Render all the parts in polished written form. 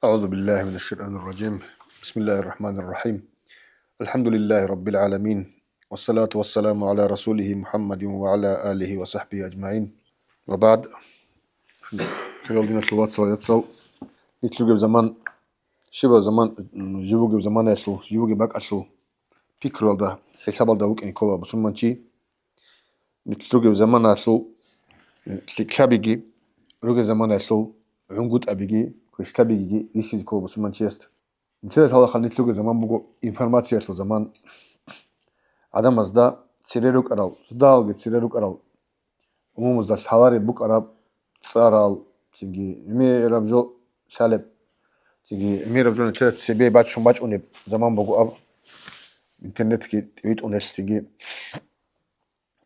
أعوذ بالله من الشيطان الرجيم. بسم الله الرحمن الرحيم. الحمد لله رب العالمين، والصلاة والسلام على رسوله محمد وعلى آله وصحبه أجمعين. وبعد، خلال الواتساب يتصل نتلقى بزمان شبه زمان جوجي بزمان يسلو جوجي باك أسلو فكر ده حساب ده وكان كولا بس من شيء نتلقى بزمان أسلو تكابيجي روجي زمان أسلو عنقود أبيجي كشتابيجي ليش كولا بس من شيء مثل هذا خلني تلقى زمان بقو إنفورماتيا تلو زمان عدم أزدا تسيرلوك أرال صداق تسيرلوك أرال عموم أزدا حواري بوك أراب صارال تيجي ميراب جو شالب تيجي ميراب جو نتلا تسيبي بعد شو باج أنيب زمان بقو أب إنترنت كي تبيت أنيش تيجي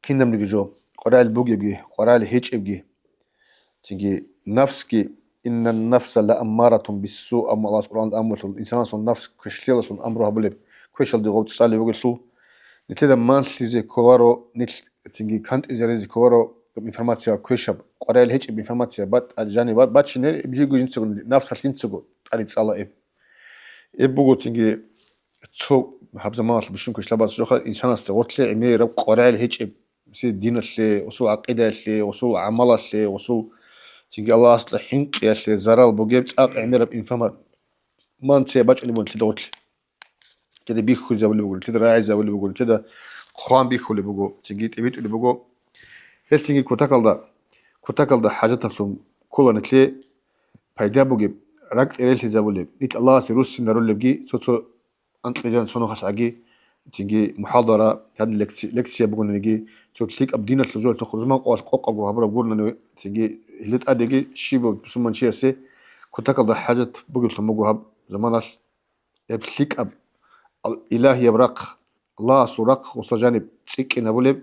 كيندم نيجي جو قرال بوك يبجي قرال هيج يبجي تيجي نفس كي إن النفس لأمارة بالسوء أم الله سبحانه أمره الإنسان صن نفس كشتيل صن أمره بلب كشل دي غوت سالي بقول شو نتلا مان تيجي كوارو نتل تيجي كانت إزريزي كوارو إنفورماتيا كويشب قرال هيج بإنفورماتيا بات أجاني بات شنو بيجي ينتجو نفس التنتجو على تصلا بقول تيجي تشو حب زمان بشون كش لباس جوخا إنسان استغرت لي عمي رب قرال هيج بس دين اللي وصول عقيدة اللي وصول عمل اللي وصول تيجي الله أصل حنق يا اللي زرال بوجيبت أق عمي رب إنفورمات ما أنت باج اللي بقول تدوت كده بيخو زي اللي بقول كده راعي زي اللي بقول كده خوان بيخو اللي بقول تيجي تبيت اللي بقول هل تيجي كتاكل ده حاجة تفلم كل نتلي فايدة بوجي ركت إلى زي اللي نيت الله سيروس نرول اللي بجي سوتو أنت لجان صنو خش عجي تيجي محاضرة هذا لكتسي بقول نجي شو تليك أبدينا تلجوا تخرج ما قال قوق أبو هبرة بقول إنه تيجي هلت أديجي شيء بسمن شيء سي كتاكل ده حاجة بقول ثم جوهب زمانش يبليك أب الإله يبرق الله سرق وسجانب تسيك إن أبولب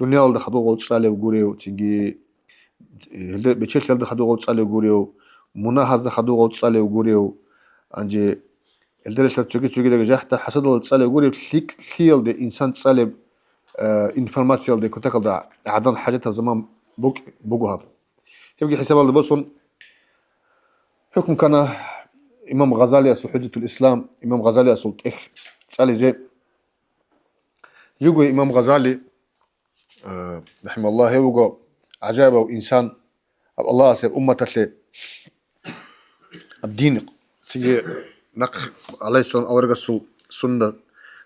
دنيا الله خدوه وتصالح وجوريو تيجي بتشيل الله خدوه وتصالح وجوريو مناهز ده خدوه وتصالح وجوريو أنجي الدرس تشوكي ده جحته حسد الله تصالح وجوريو تليك خيال ده إنسان تصالح إنفورماتيال ده كتاكل ده عدن حاجتها زمان بوجوها يبقى حساب الله بصون حكم كان إمام غزالي أصل حجة الإسلام إمام غزالي أصل إخ تسألي زي يجو إمام غزالي رحمه الله يوجو عجائب وإنسان أب الله أسير أمة تلي الدين تيجي نق عليه السلام أورج السنة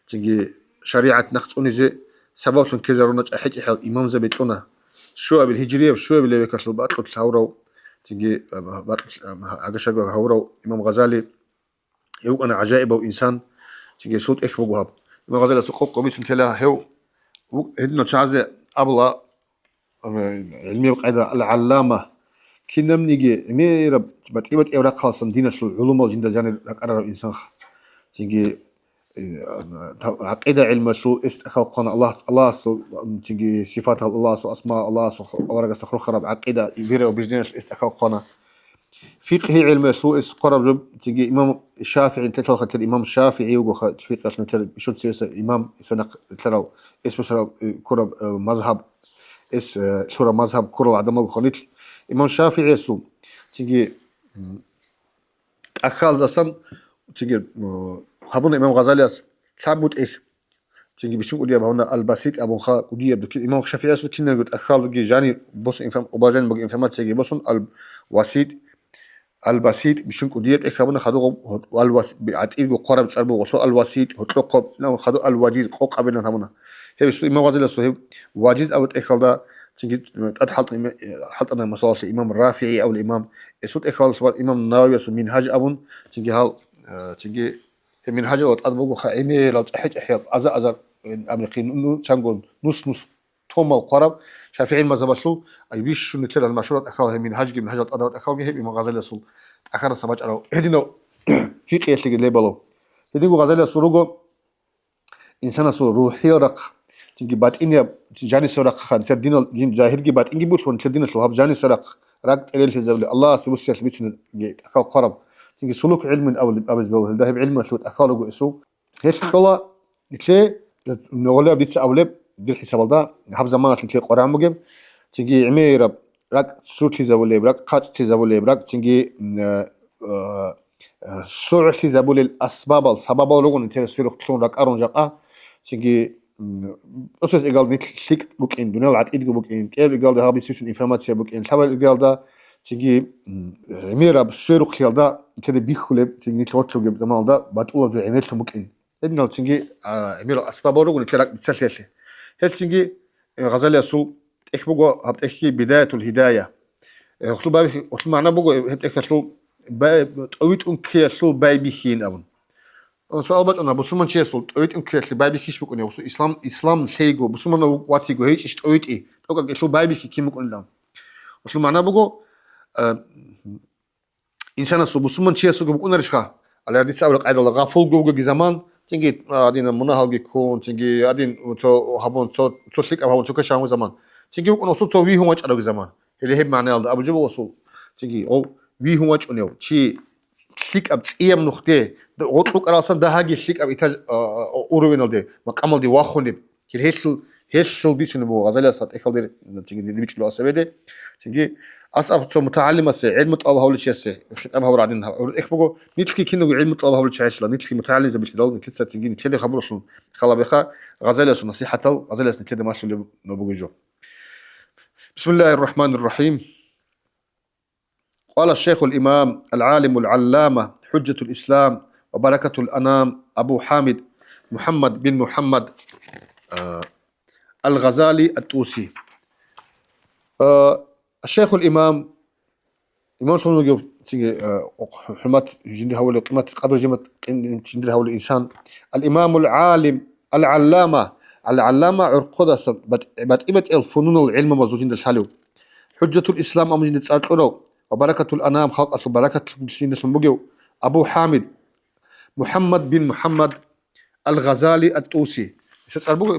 تيجي شريعة نقص أنيزي سبب كذا رونج أحد إحد إمام زبيتنا شو أبي الهجرية وشو أبي اللي بكسل بطل الهورو تيجي بطل عجشة الهورو إمام غزالي يوجو أنا عجائب وإنسان تيجي صوت إخ بوجوها إمام غزالي سقوط قميص تلا هو هدنا شعزة أبلا علمي وقاعدة العلامة كنا منيجي ميرب بتقيمة أوراق خاصة دينة العلوم والجندة جاني أقرر الإنسان تيجي عقيدة علم شو استخلقنا الله تيجي صفات الله أسماء الله أوراق استخلق خرب عقيدة يبير وبجدين استخلقنا فقه علم شو قرب جب تيجي إمام الشافعي تلو خد الإمام الشافعي وخ فقه نتل شو سياسة إمام سنق تلو اسمه سنق كرب مذهب شورى مذهب كرة عدم الخليط إمام الشافعي يسوع تيجي أخال زسن تيجي هبون إمام غزالي أس ثابت إيه تيجي بيشوف ودي هنا البسيط أبو خا ودي بدك إمام الشافعي يسوع كنا قلت أخال جي جاني بص إنفهم وباجن بقى إنفهمات تيجي بصون البسيط بيشوف ودي إيه هبون خدوا والوس بعتيد وقرب تسألوا وصل الوسيط هتلقب لا خدوا الوجيز قوق قبلنا هبونا هي بيشوف إمام غزالي يسوع واجز أو إيه ده تيجي حط أنا مصاص الإمام الرافعي أو الإمام يسود إخوال سبات الإمام النووي يسود منهاج أبون تيجي هال تيجي منهاج أو تطبقه خائمي لو تحج إحياط أزر أمريكين إنه شانقول نص توم القرب شافعي المذهب شو أي بيش شو نتلا المشورة أخوه منهاج أدوات أخوه هي إمام غزالي يسود أخر السباج أو هدينا في قياس اللي ليبلو هدينا غزالي يسود إنسان يسود روحي رق تيجي بات إني جاني سرق خان تدين جين جاهر جي بات إني بوش تدين الشهاب جاني سرق راك إلى الهزول الله سبوس يش بيتشن جيت أخو قرب تيجي سلوك علم أول أبز بول ده بعلم سلوك أخاله جو إسو هيش كلا نتلي نقوله بيتس أولب دي الحساب ده حب زمان نتلي قرآن مجيب تيجي عمير راك سوت تزاول راك قات تزاول راك تيجي سعتي زبول الأسباب السبب لغون انتهى سيرك تلون رك أرون جاقة تيجي أساس إقال نتلك بوكين دونال عاد إدقو بوكين كيف إقال ده هابي سيسون إنفورماتيا بوكين ثابل إقال ده تيجي ميرا بسيرك خيال ده كده بيخلب تيجي نتلوتلو جب زمان ده بتقول جو عملت بوكين إنه تيجي ميرا أسباب لغون انتهى رك بتسلسل هل تيجي غزال يسوع إخبوجو هبتحكي بداية الهداية وطلب باي وطلب معنا بوجو هبتحكي طلب باي تقويت أنكي طلب باي بيخين أبون سؤال بس أنا بسمن شيء صلت تقويت أنكي طلب باي بيخيش بكوني وصو إسلام شيء بسمن واتيجو هيك إيش تقويت إيه تقول طلب باي بيخي كيم بكون لهم وطلب معنا بوجو إنسان صو بسمن شيء صو بكون رشخا على هذه سأقولك عيد الله غافل جوجو زمان تيجي أدين مناهل يكون تيجي أدين وتو هبون تو تسلك أو هبون تو كشام زمان تيجي بكون وصل تو ويه وجه على زمان اللي هي معناه هذا أبو جبل وصل تيجي أو ويه وجه أنيو شيء سلك أب تيام نخته غطلق رأسا ده هاجي سلك أب إتاج أوروين ده مقام ده واخوني اللي هيشل بيشون بو غزالة صات إخال ده تيجي اللي بيشلو أسبده تيجي أصعب تو متعلم أسي علم طلبه هول شيء أسي أبها ورادينها إخ بقول نتلقي كأنه علم طلبه هول شيء عشلا نتلقي متعلم زي بيشتغل كده تيجي كده خبره شلون خلا بيخا غزالة سو نصيحة غزالة كده ما شلون نبغى جو بسم الله الرحمن الرحيم قال الشيخ الإمام العالم العلامة حجة الإسلام وبركة الأنام أبو حامد محمد بن محمد الغزالي الطوسي الشيخ الإمام إمام صلى الله عليه حمات جندي هول قيمة قدر جمة جندي هول الإنسان الإمام العالم العلامة عرقدة بتقيمة الفنون العلم مزوجين الحلو حجة الإسلام أم جندي تسألوا وبركة الأنام خلق أصل بركة جندي سمبوجو أبو حامد محمد بن محمد الغزالي الطوسي تسأل بوجو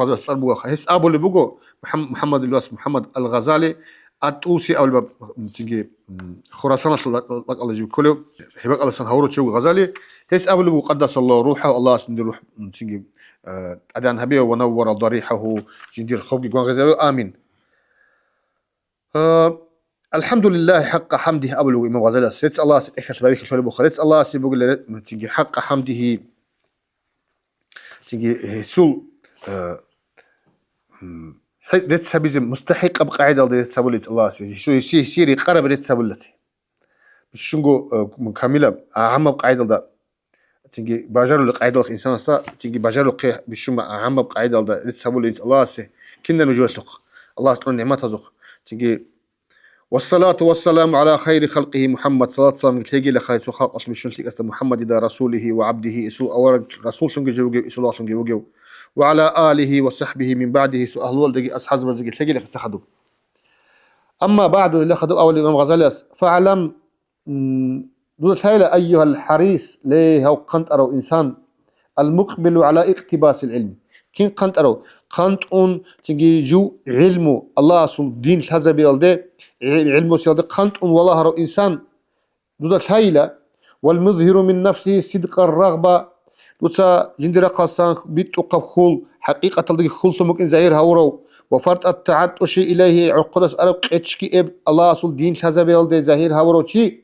غزالي تسأل بوجو هس أبو اللي بوجو محمد الواس محمد الغزالي الطوسي أو الباب تيجي خراسان لك الله يجيب كله هبك الله سن هورو تشوف غزالي هس أبو اللي قدس الله روحه الله سندي روح تيجي أدان هبيه ونور ضريحه جندير خوجي جوان غزالي آمين الحمد لله حق حمده أبو إمام غزالي سيدس الله سيد إخش بارك الخير بخير سيدس الله سيد بقول تيجي حق حمده تيجي سول ديت سبيز مستحق أبقى قاعدة ديت سبولت الله سيري قرب ديت سبولتي بشنجو كاملة عام قاعدة ده تيجي باجر القاعدة الإنسان صا تيجي باجر القيه بشما عام قاعدة ده ديت سبولت الله سي كنا نجوت لق الله تعالى نعمة زق تيجي والصلاة والسلام على خير خلقه محمد صلاة صام تيجي لخير خلق أصل الشنتك أست محمد دا رسوله وعبده إسوا أورد رسول سنجي جوجي إسوا الله سنجي وجو وعلى آله وصحبه من بعده سؤال والدقي أصحاب بزقي تلاقي لك استخدم أما بعد اللي خدوا أول الإمام غزالي فاعلم دول هيلا أيها الحريص ليه هو قنت أرو إنسان المقبل على اقتباس العلم كين قنت أرو قنت تجي جو علمه الله سل دين هذا بيلده علمه سيلده قنت والله أرو إنسان دول هيلا والمظهر من نفسه صدق الرغبة دوتا جندرا قاسان بيت قبخول حقيقة تلدي خول ممكن زهير هورو وفرط التعطش إليه عقدس أرق اتشكي إب الله أصل دين حزبيل دي زهير هورو شي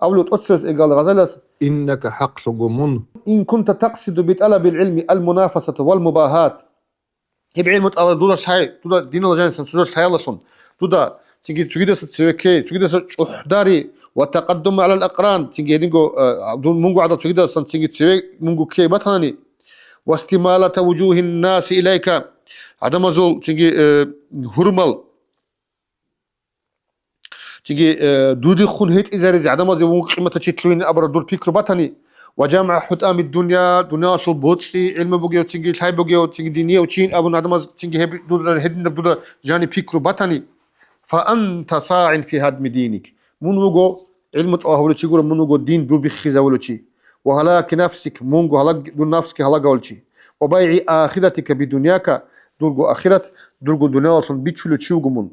أولو تأسس إقال غزالس إنك حق لقمون إن كنت تقصد بطلب العلم المنافسة والمباهات هب علم الله دودا شاي دودا دين الله جانسان سجور شاي الله صن دودا تيجي تجيدس تسويكي تجيدس أحداري والتقدم على الأقران تيجي هنيجو دون منجو عدا تجيدس تيجي تسوي منجو كي بطني واستمالة وجوه الناس إليك عدم زول تيجي هرمل تيجي دودي خون هيت إزاريز عدم زول قيمة تشتلوين أبرد دور بيكرو بطني وجامع حتام الدنيا دنيا شو بوتسي علم بوجيو تيجي تاي بوجيو تيجي دنيا وتشين أبو عدم تيجي هب دودا هدين دودا جاني بيكرو بطني فأنت صاع في هدم دينك منوجو علم تأهول شيء يقول منوجو دين دور بخيزة ولا شيء وهلاك نفسك منوجو هلاك دور نفسك هلاك ولا شيء وبيع آخرتك بدنياك دورجو آخرت دورجو دنيا أصلا بيتشلو تشوجو من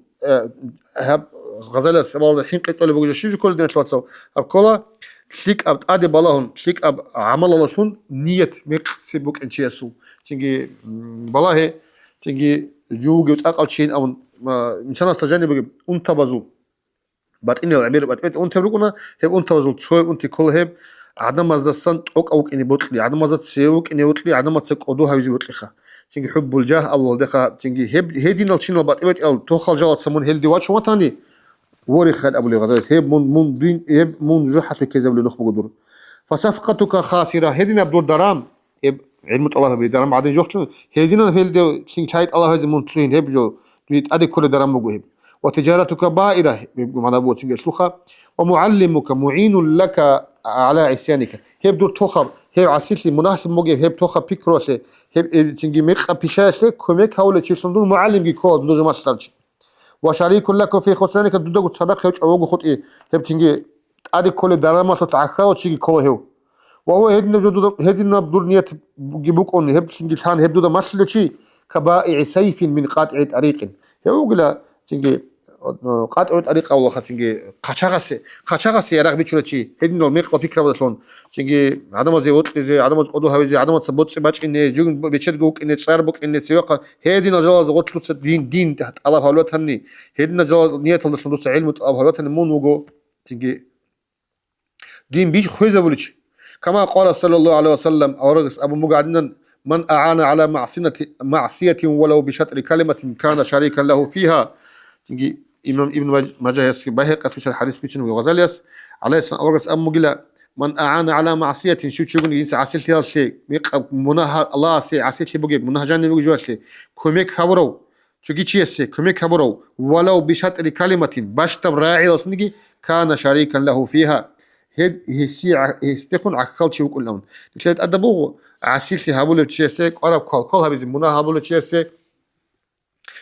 هب غزالة سبال الحين قلت له بقول شيء كل دين تواصل أب كلا شيك أب أدي بالهون شيك أب عمل الله شون نية مقصبك إن شيء سو تيجي بالله تيجي جوجو تأقل شيء أو ما إنسان استجاني بقول أنت بزو باتقين العبير باتقين أنت بقولنا هب أنت وزلت شوي أنت كل هب عدم مزد السنت أوك إني بطلي عدم مزد سيوك إني بطلي عدم تسك أدوها يزي بطلخه تيجي حب الجاه أول دخا تيجي هب هدي نلشين الباتقين ال توخل جوات سمون هل ديواتش وطني وري خد أبو الغزالس هب من دين هب من جحة كذا بلي نخبق دور فصفقتك خاسرة هدينا بدور درام هب علمت الله بدرام بعدين جوختن هدينا هل تين شايت الله هذي من تلين هب جو تريد أدي كل درام مجوهب وتجارتك بائرة معنا بو تنجي سلوخة ومعلمك معين لك على عصيانك هب دور توخر هب عسيت لي مناسب موجب هب توخر بيكروسه هب تنجي ميخ بيشاش لك كمك حول تشيل دور معلم جي كود بدو ما تسترج وشريك لك في خسرانك دودو تصدق هيك او خط ايه هب تنجي ادي كل درام تتعخى وتشيل كل هو وهو هدنا بدور نية جيبوك أن هب تنجي شان هب دودا مسلو شيء كبائع سيف من قاطع طريق هو قلا تنجي قاطع طريق أو خا تنجي قشاغسي يراق بيشولا شيء هدنا الميق وفكرة ولا تنجي عدم زي وط زي عدم قدوها زي عدم تصبط سباش إن جون بيشتجوك إن تصاربك إن تسوق هدنا جواز وط لص دين تحت الله هلوت هني هدنا جواز نية لص علم الله هلوت هنمون وجو تنجي دين بيش خويزة بولش كما قال صلى الله عليه وسلم أورغس أبو مقعدنا من أعان على معصية ولو بشطر كلمة كان شريكا له فيها تنجي إمام ابن ماجه يسكي باهق اسمش الحديث بيشن وغزاليس عليه السلام أورغس أبو مقلا من أعان على معصية شو تشوفون ينسى عسلتي هالشيء منها الله سي عسلتي بقي منها جاني بقي جواشلي كوميك خبرو تجي تشيسي كوميك خبرو ولو بشطر كلمة باشتب راعي تنجي كان شريكا له فيها هد هستيخون عقل شو كلهم لكن أدبوه عسيلتي هابولو تشيسك قرب كل هابيز منا هابولو تشيسك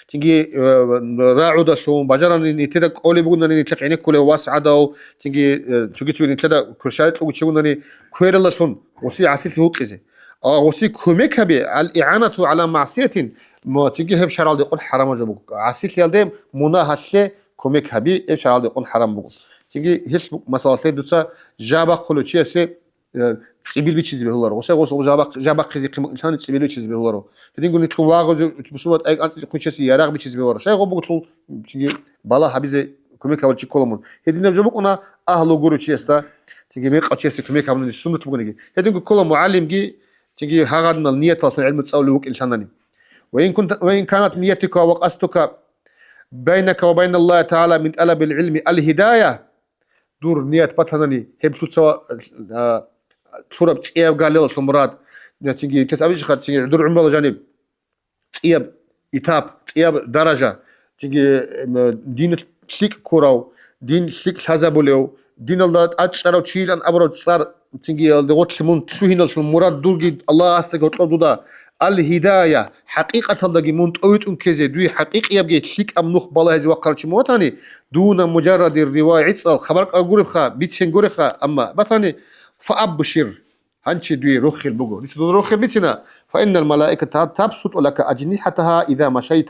تيجي راعو دسوم بجرا نتدق أولي بقولنا نتلق عينك كله واسعة داو تيجي نتدق كرشات لو تشوفنا كوير الله سون وسي عسيلتي هو كذا وسي كوميك هبي الإعانة على معصية ما تيجي هب شرال يقول حرام جبوك عسيلتي يالدم منا هالشيء كوميك هبي هب شرال يقول حرام بقول تيجي هيش مسألة دوتسا جابا خلو تشيسي تسيبيل بيتشيز بهولارو وش جابا خزي قيمة إنسان تسيبيل بيتشيز بهولارو هدين قلنا تكون واغو بسوات أي أنت تكون تشيسي يراغ بيتشيز بهولارو شيء غو بقول تيجي بالا حبيزة كوميكا ولا شيء كلامون هدين نبجو بقولنا أهلو جورو تشيستا تيجي ميق أو تشيسي كوميكا من السنة تبغى هدين قل كل معلم جي تيجي هذا النية تاصل علم تسأل وك إنسانني وإن كانت نيتك وقصدك بينك وبين الله تعالى من طلب العلم الهداية دور نيات بطلني هي بتسوى صورة بتسيب قال لي المراد تيجي تسأبيش خد تيجي دور عمره جانب تسيب إتاب تسيب درجة تيجي دين شيك كوراو دين شيك حزبوليو دين الله أتشرو تشيل أن أبرد صار تيجي الدغوت لمن تلوهين المراد دور جد الله أستغفر الله الهداية حقيقة الله من تقويت كذا دوي حقيقة يبقى شيك أم نخ بالله هذي وقرش موتاني دون مجرد الرواية خبرك أقول بخا بيتشين قرخا أما بثاني فأبشر هنشي دوي روخ البقو لسه روخ بيتنا فإن الملائكة تبسط لك أجنحتها إذا مشيت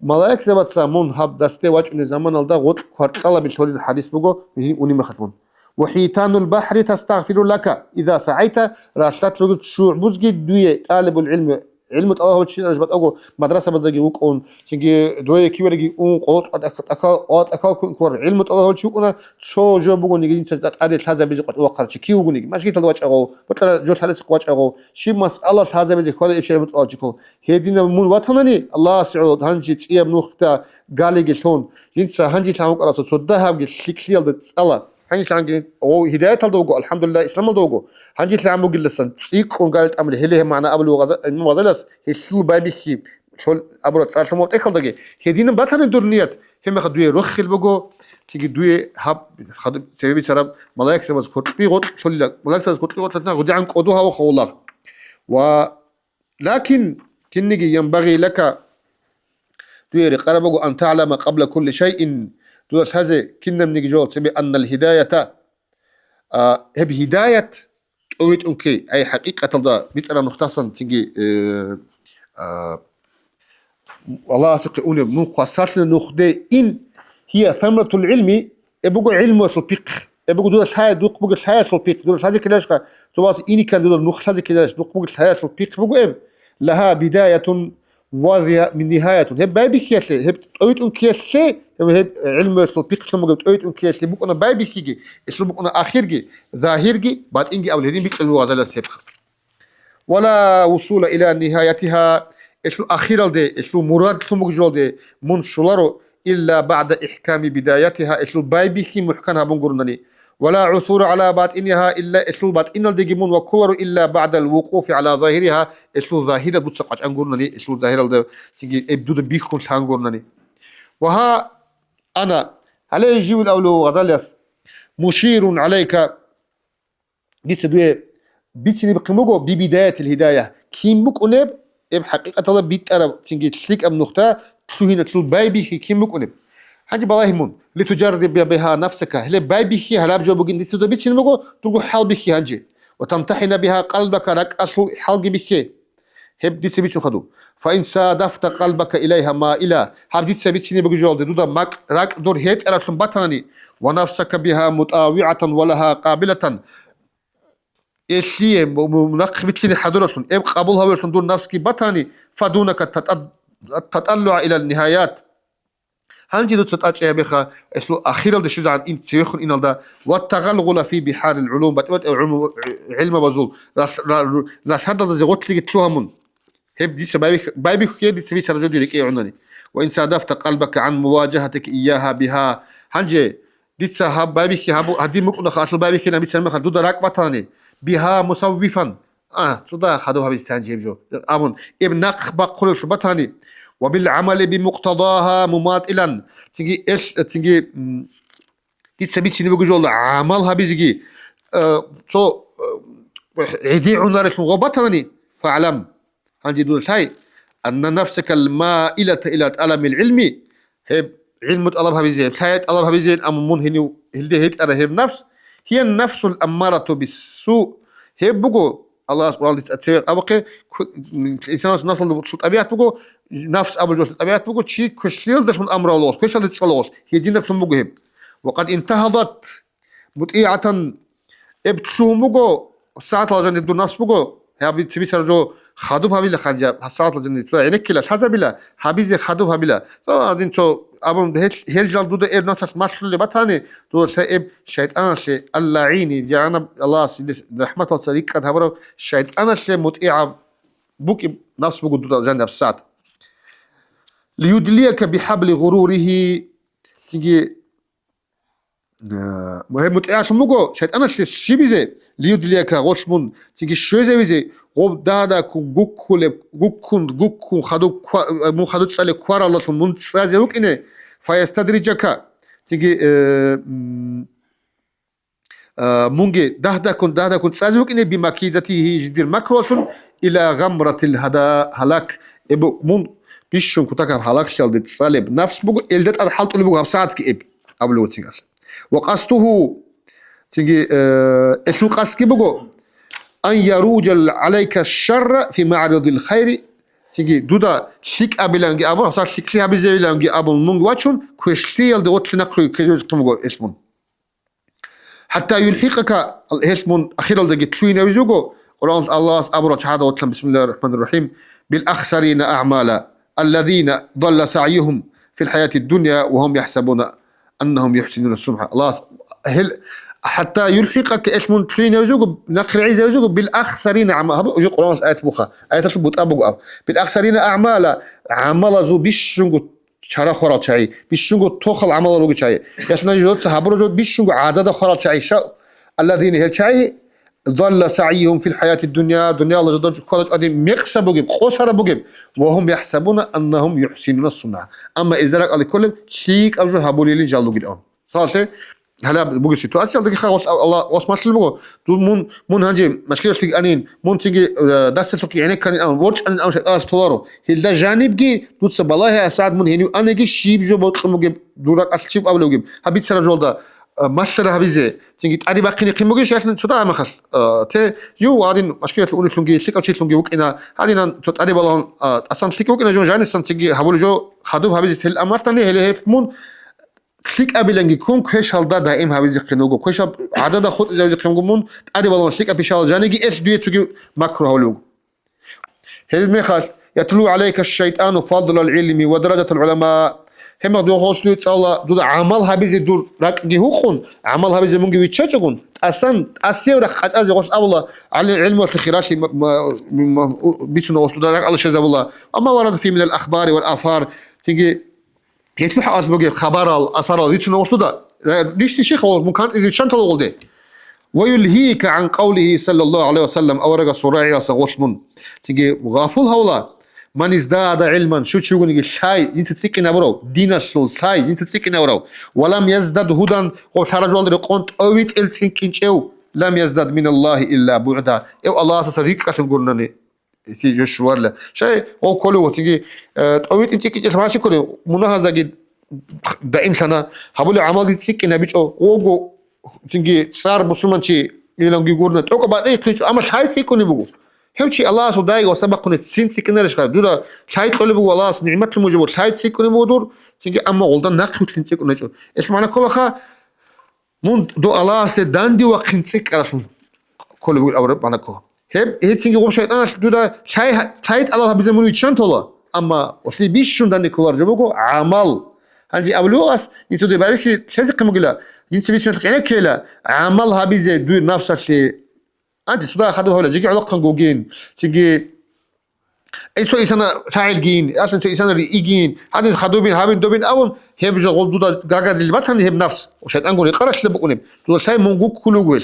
ملائكة زبط سامون هب دسته واجه زمان الله غوت قرقلا بالتولي الحديث بقو وني مختمون وحيتان البحر تستغفر لك إذا سعيت راشلات رجل شو بوزجي دوية طالب العلم علم الله وشيء رجبت أقول مدرسة بزجي وكون تيجي دوية كي ورجي قوت أكال كور علم الله وشيء كنا شو جو بقول نيجي نسجد أدي هذا بيجي قط وقر شيء كيو بقول ماشي كده الوجه أقول بطل جو حلس وجه أقول شيء مسألة هذا بيجي خالد إيش علم الله جكون هدينا من وطنني الله سعود هنجي تيجي بنوخته قال يجي شلون جنس هنجي تعمق راسه صدها بيجي شكلي ده الله هنجي تلعن أو هداية الدوغو الحمد لله إسلام الدوغو هنجي تلعن بقول لسان تسيق وقالت أمر هله معنا قبل وغزلس هشلو بابي خيب شل أبرد صار شموت إكل دقي هدينا باتن الدنيات هم خدوية رخ البقو تيجي دوية هب خد سبب سرب ملاك سبز كتبي غط شل ملاك سبز كتبي غط لتنا غدي عنك أدوها وخولار ولكن كنجي ينبغي لك دوية رقربو أن تعلم قبل كل شيء دوس هذا كنا من جول سبي أن الهداية هب هداية أويت أوكي أي حقيقة تلدا مثلا مختصا تيجي والله سقوني من خاصات النخدة إن هي ثمرة العلم يبقى علم الفقه يبقى دوس هاي دوق بقى هاي الفقه دوس هذا كلاش تواصل إني كان دوس نخ هذا كلاش دوق بقى هاي الفقه بقى لها بداية واضحة من نهاية هب باي بكيات هب أويت أوكي شيء هب علم الفقه لما قلت أيت أنك يسلبك أنا باي بيكيجي يسلبك أنا آخرجي ظاهرجي بعد إنجي أول هذين بيك الوازل السبخ ولا وصول إلى نهايتها إسلو أخيرا دي إسلو مراد ثم جول دي من شلارو إلا بعد إحكام بدايتها إسلو باي بيكي محكمها بنقرنني ولا عثور على باطنها إلا إسلو باطن الدجمون وكلر إلا بعد الوقوف على ظاهرها إسلو ظاهرة بتسقط عنقرنني إسلو ظاهرة ده تيجي إبدو بيكون عنقرنني وها أنا عليه يجيب الأولو غزاليس مشير عليك دي سدوية بيتني بقيموجو ببداية الهداية كيم بوك أنب إب حقيقة الله بيت أرب تيجي تسليك أم نقطة تلوهنا تلو بايبي كيم بوك أنب حاجة بالله لتجرب بها نفسك هل بايبي هلا بجو بوجين دي سدوية بيتني بوجو تلقو حال بيكي هنجي وتمتحن بها قلبك لك أصل حلق بيكي هب دي سبيتشو خدو فإن صادفت قلبك إليها ما إلى هب دي سبيتشني بجول دي دودا ماك راك دور هيت أرى بطنني ونفسك بها متاوعة ولها قابلة إشليه منقبتني حضورة إب قبولها ولتن دون نفسك بطني فدونك تطلع إلى النهايات هنجي دو تتأتش يا بخا إسلو أخيرا دي شوز عن إنت سيخون إن دا والتغلغل في بحار العلوم بتبت علم بزول لا شهادة زي غوت لي تلوها من هب دي بايبي خير دي سبي سرجو دي لكي عناني وإن صادفت قلبك عن مواجهتك إياها بها هنجي دي تسهب بايبي خي هدي مكونا خاصل بايبي خي نبي تسمى خل دودا راك بطاني بها مسوفا صدا خدوها بيستانجي بجو أمون ابن نقبا قلوش بطاني وبالعمل بمقتضاها مماثلا تيجي ايش تيجي تسبيت شنو بيقول عملها بيجي تو عدي عنار غبطني فاعلم عندي دول شيء ان نفسك المائلة الى الم العلمي هي علم طلبها بيزين شيء طلبها بيزين ام منهن هلدي هيت انا هي نفس هي النفس الاماره بالسوء هي بقول الله سبحانه وتعالى أبقى الإنسان نفس الطبيعة بقول نفس أبو جوز الطبيعة بقول شيء كشليل ده من أمر الله كشليل تصلوش هي دين نفس المجهب وقد انتهضت مطيعة ابتسوم بقول ساعة لازم يبدو نفس بقول هي بتبي سرجو خدوها بلا خنجة ساعة لازم يطلع يعني كلا هذا بلا حبيزي خدوها بلا فهذين شو أبون هل جال دوده إب نفس مسؤول اللي بتهاني دول شيء شيطان شيء اللعيني جانا الله سيد رحمة الله صديق قد هبرو شيطان شيء مطيع بوك نفس بوك دوده جنة بسات ليدليك بحبل غروره تيجي مهم مطيع شو مجو شيطان شيء بيزي ليدليك غشمون تيجي شو زي بيزي غوب دادا جوكون خدو مو خدو تسألي كوار الله من تسازي وك إنه فيستدرجك تيجي مونجي دادا كون تسازي وك إنه بمكيدته جدير مكروة إلى غمرة الهدا هلاك إبو مون بيشون كتاك هلاك شال دي تسالي بنفس بقو إلدت أرحلت اللي بقو بساعتك إب قبل وتيجي وقصته تيجي إسو قصكي بقو أن يروج عليك الشر في معرض الخير تيجي دودا شيك أبيلانجي أبو صار شيك شيء أبي زيلانجي أبو نونج واتشون كويشتيل دوت نقري كيجوز كمجو اسمون حتى يلحقك اسمون أخيرا دقي تلوين ويزوجو قرآن الله أبو شهادة وتلم بسم الله الرحمن الرحيم بالأخسرين أعمالا الذين ضل سعيهم في الحياة الدنيا وهم يحسبون أنهم يحسنون الصنع الله حتى يلحقك اسم تلين يوزوج نقر عيزة يوزوج بالأخسرين أعمال هذا يقول قرآن آية مخا آية تشبه أبو بالأخسرين أعمال عمل زو بيشونجو شرا خرا شيء بيشونجو توخل عمل لوجو شيء يسنا يجود سحبرو جو بيشونجو عدد خرا شيء شاء الذين هل شيء ضل سعيهم في الحياة الدنيا دنيا الله جد خرج أدين مقصب بجيب خسر بجيب وهم يحسبون أنهم يحسنون الصنع أما إذا لك على كل شيء أبجو هبولي لي جالو جدًا صارت هلا بقول سيتواسيون دقيقة خلاص الله واسمع تلبو دول مون هنجي مشكلة تيجي أنين مون تيجي داس تلقي يعني كان أنا ورش أنا أمشي تورو هل ده جانب جي دوت سبالاه ساعد من هني أنا جي شيب جو بطلب جيب دورك أشيب أول جيب هبيت سر جولدا ماشتري هبيزة تيجي أدي باقي قيمة جيش عشان تدا ما خص ت جو عادين مشكلة تقول تلقي تلقي أو شيء تلقي وك إنا عادين تود أدي بالله أصلا تلقي وك إنا جو جاني سن تيجي هبول جو خدوه هبيزة هل أمر تاني هل مون شيك أبيلانجي كون كيش هالدا دائم هبيزة قنوجو كيش عدد خود إذا بيزة قنوجمون أدي بالله شيك أبي شال جانيجي إيش دوية تجي مكروه هلوج هل مخاش يتلو عليك الشيطان فضل العلم ودرجة العلماء هما دو خوشلو تالا دو عمل هابيزي دور راك جهوخون عمل هابيزي مونجي ويتشاجون أسان أسير خات أزي غوش أولا على العلم والخراشي بيشنو غوش دارك الله شزا والله أما ورد في من الأخبار والآثار تيجي يتبح أسبوعي خبر الأثار بيشنو غوش دا ليش شيخ هو ممكن إذا شنطة الغلدة ويلهيك عن قوله صلى الله عليه وسلم أورق صراعي سغوشمون تيجي غافل هولا من ازداد علما شو تشوفون شاي ينتسكن أبرو دين الشل شاي ينتسكن أبرو ولم يزداد هدى وشرج والله قنت أويت التسكين شو لم يزداد من الله إلا بعدا أو الله سريك عشان قلنا تيجي شوارله شيء أو كله تيجي أويت التسكين شو ماشي كله مناهزة جد دائم سنة هقول عمل التسكين أبيش أو تيجي صار بسمان شيء يلانجي قرنا توك بعد إيه كنيش أما شاي تسكني بقول همشي الله سوداي وسبق كنت سين سكنرش خا دودا شايد قلبه والله نعمت الموجب شايد سكني بودور تيجي اما غلطان ناخذ تنسكني شو ايش معنى كل خا من دو الله سداندي وقنسك رسول كل بيقول اورب معنى كل هب هي تيجي غو شيطان دودا شايد الله بزمنو يتشان تولا اما وسي بيش شون داندي كولار جوبو عمل هنجي اولوس يسودي بارك لازم مقلا ينسي بيش نتقينا كلا عملها بيزي دو نفسه أنت سودا خدوها ولا جيجي علاقة جوجين تيجي أي شيء إنسان تعال جين أصلاً شيء إنسان ريجين هذين خدوبين هابين دوبين أول هي بيجي غول دودا جاجا اللي بتهني هي بنفس وشيء أنقول يقرأش اللي بقولهم دودا شيء منقول كله جوال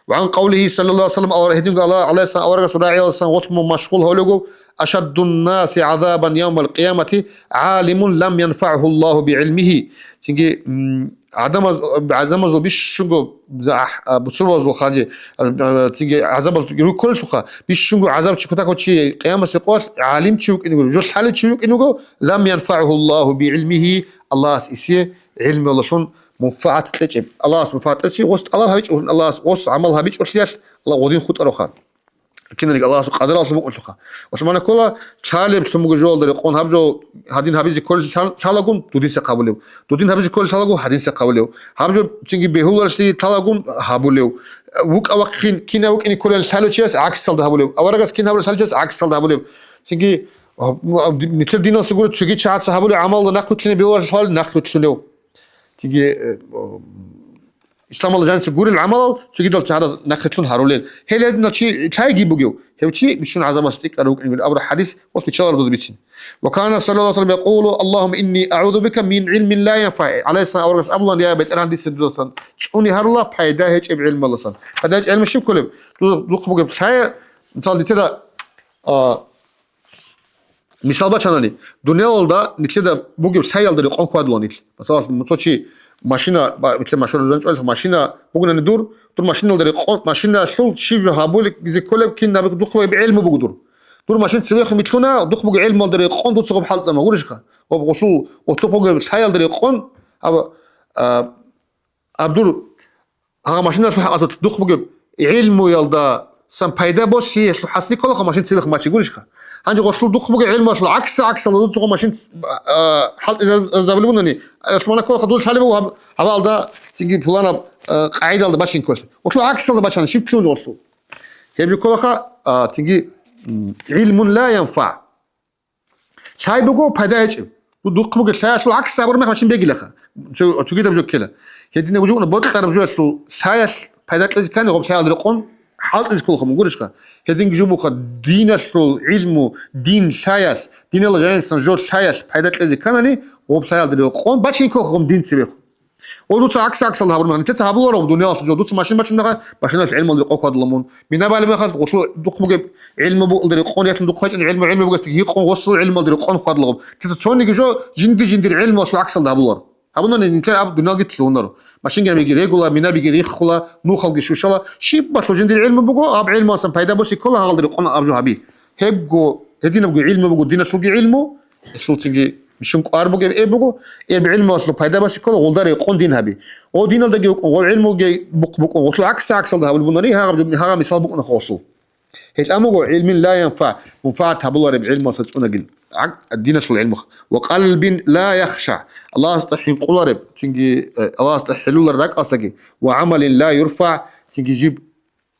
وعن قوله صلى الله عليه وسلم أو هدين قال عليه السلام أو رجل سراعي السلام وطم مشغول هولجو أشد الناس عذابا يوم القيامة عالم لم ينفعه الله بعلمه تيجي عدم زو بيش شنو بصور زو خارجي تيجي عذاب تيجي كل شوخة بيش شنو عذاب شكوتك وشي قيامة سقوط عالم تشوك إنه جو حال تشوك إنه لم ينفعه الله بعلمه الله إسيه علم الله شون منفعة تجيب الله منفعة تجيب وست الله هبيج الله وست عمل هبيج وشياش الله ودين خد أروخان كنا نقول الله قادر الله سمو قلتها وسمعنا كله شالب سمو جول دري قون هبجو هادين هبيج كل شالقون تودين سقابليو تودين هبيج كل شالقو هادين سقابليو هبجو تيجي بهول شلي تلاقون هابوليو وك أوقين كنا وك إني كل شالو شياس عكس صل هابوليو أورجس كنا هابول شالو شياس عكس صل هابوليو تيجي نتل دينا سقول تيجي شات هابوليو عمل ناخد كنا بهول شال ناخد شنو تيجي إسلام الله جانس يقول العمل تجد الشهادة نخلتون هارولين هل هذا شيء شيء يجيبوه هو شيء بيشون عزم استيك أروك إنه أبر حديث وقت بيشار ضد بيتين وكان صلى الله عليه وسلم يقول اللهم إني أعوذ بك من علم لا ينفع عليه السلام أورجس أبلان يا بيت أنا دي سدوسان توني هارلا بحيدا هيك بعلم الله سان هذا هيك علم الشيء كله لقبوا شيء مثال دي تدا مثال بتشانلي دنيا والدا نكتدا بوجي شيء يالدري قام كوادلونيل مثلا متوشي ماشينا مثل ما شو رزنش قلت ماشينا بقولنا ندور دور ماشينا ودري ماشينا شو شيء هابولك زي كله كنا بدخل بعلم بقدر دور ماشين تسوي مثلنا دخل بعلم ودري قون دو تصقب حالة ما قولش خا وبقصو وطلبوا شيء يالدري قون أب أبدور ها ماشينا في حالة دخل علم يالدا سام بايدا بوش هي شو حاسي كله خماشين تسوي خماشي قولش خا هنجي قصلو دخل علم شو عكس الله دو تصقب ماشين حالة إذا زبلونني اسمعنا كل خدول شالبه هبال ده تيجي فلان قاعدة على باشين كويس وطلع عكس على باشين شيء بتلون وصل هي بيقول لك تيجي علم لا ينفع شاي بقول بدايج ودق بقول شاي شو عكس أبغى ما ماشين بيجي لك شو كده بجو كده هي دينا وجونا بطل أنا بجو شو شاي بدايج لازم كان يقوم شاي على الرقم حالت إيش كلهم يقولش كده هي دين جوبو دين شو علم دين شاي دين الله جاي سنجور شاي بدايج لازم كانني وبشاي على الرقم باشين كلهم دين سبيخ ودوتش عكس الله برمان كنت هابلور ودنيا أصل دوتش ماشين باشين العلم اللي قوة الله من أبى لما خلت وصل دق بجيب علم بو اللي قون يتم دق خيط علم بقى تجي قون وصل علم اللي قون قوة الله كنت تشوني جو جندي العلم وصل عكس الله هابلور هابلنا ننتهي أب دنيا قلت لونه ماشين جامي يجي ريجولا من أبي يجي خلا نو خلق شو شلا شيء بس جندي العلم بقى أب علم أصلا فايدة بس كلها هذا اللي قون أبجو هبي هبجو هدينا بقى علم بقى دينا شو علمه شو تيجي مشون قاربو جي إيه بقو إيه بعلم وصلوا فايدة بس كله غلدار يقون دين هبي أو دين اللي جي وعلمه جي بق وصلوا عكس الله بالبناري ها مثال بقنا خاصو هيك أمره علم لا ينفع منفعة هبلار بعلم وصلتنا جل الدين شو العلم وقلب لا يخشع الله استحين قلرب تيجي الله استحلول الرك أسجي وعمل لا يرفع تيجي جيب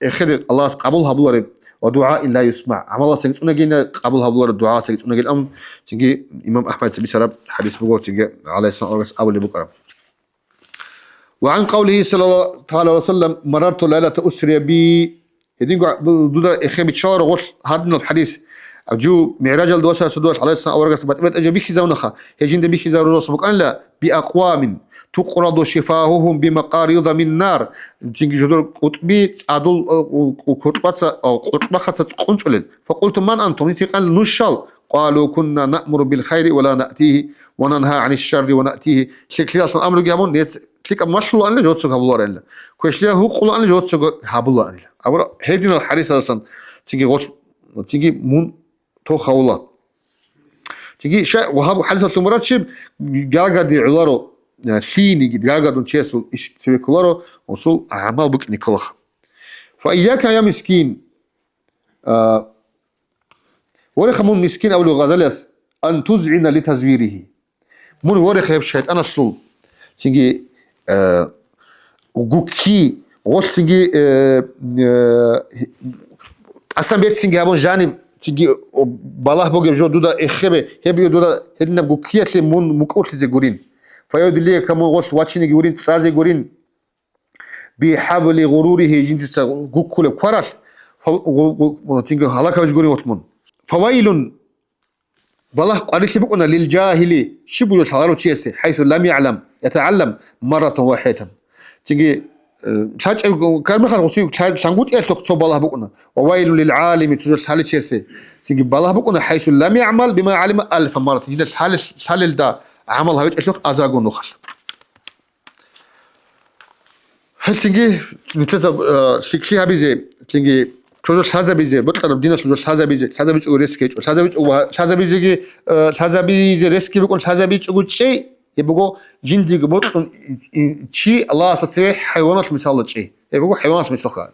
خير الله قبول هبلار ودعاء لا يسمع عمل الله سجد أنجينا قبل هبلور الدعاء سجد أنجيل أم تيجي إمام أحمد سبي سراب حديث بقول تيجي عليه الصلاة والسلام أول بكرة. وعن قوله صلى الله عليه وسلم مررت ليلة أسري بي هدين دودا إخبت شاور غول هذا الحديث أجو معراج الدوسة سدوات عليه الصلاة والسلام بات أجو بيخي زونخا هجين بيخي زور رسمك أن لا بأقوام تقرض شفاههم بمقاريض من نار تيجي جدور قطبي عدل قطبات أو قطبة خاصة قنصل فقلت من أنتم قال نشال قالوا كنا نأمر بالخير ولا نأتيه وننهى عن الشر ونأتيه شكل أصلا أمر جابون نيت كليك مشلو أن جوتسك هبلور إلا كويشليا هو قلوا أن جوتسك هبلور إلا أبرا هذين الحديث أصلا تيجي غوت تيجي مون تو خولا تيجي شيء وهاب حديث المراد شيء جاعد دي علارو شيني جاعد دون تشيسو إيش تسوي كلارو وصل عمل بك نكلخ فإياك يا مسكين ورخ من مسكين أو الغزالس أن تزعن لتزويره من ورخ يبشهد أنا الصل تيجي وجوكي وقت تيجي أصلا بيت سينجي هبون جانب تيجي بالله بوجي جو دودا إخبة هبيو دودا هدنا جوكيات لمن مكوت لزجورين فيود ليه كم وقت واتشين جورين تسازي جورين بحبل غروره جنت جوكول كوارش تيجي هلاك بجورين وتمن فويل بالله قالت لي بقولنا للجاهلي شبه الحلال وشيسه حيث لم يعلم يتعلم مرة واحدة تيجي شاج كلمة خلصي شانقول إيه تقصو بالله بقولنا وويل للعالم تجول الحال شيسه تيجي بالله بقولنا حيث لم يعمل بما علم ألف مرة تيجي الحال ده عملها بيت إيش أزاقون نخل هل تيجي نتزا شيء بيزي تيجي تجول هذا بيزي بطلنا بدينا تجول هذا بيزي هذا بيج وريسك هذا بيزي هذا بيزي ريسك بيقول هذا بيج وجود شيء يبقوا جندي بطل شيء الله ستسوي حيوانات مثال شيء يبقوا حيوانات مثال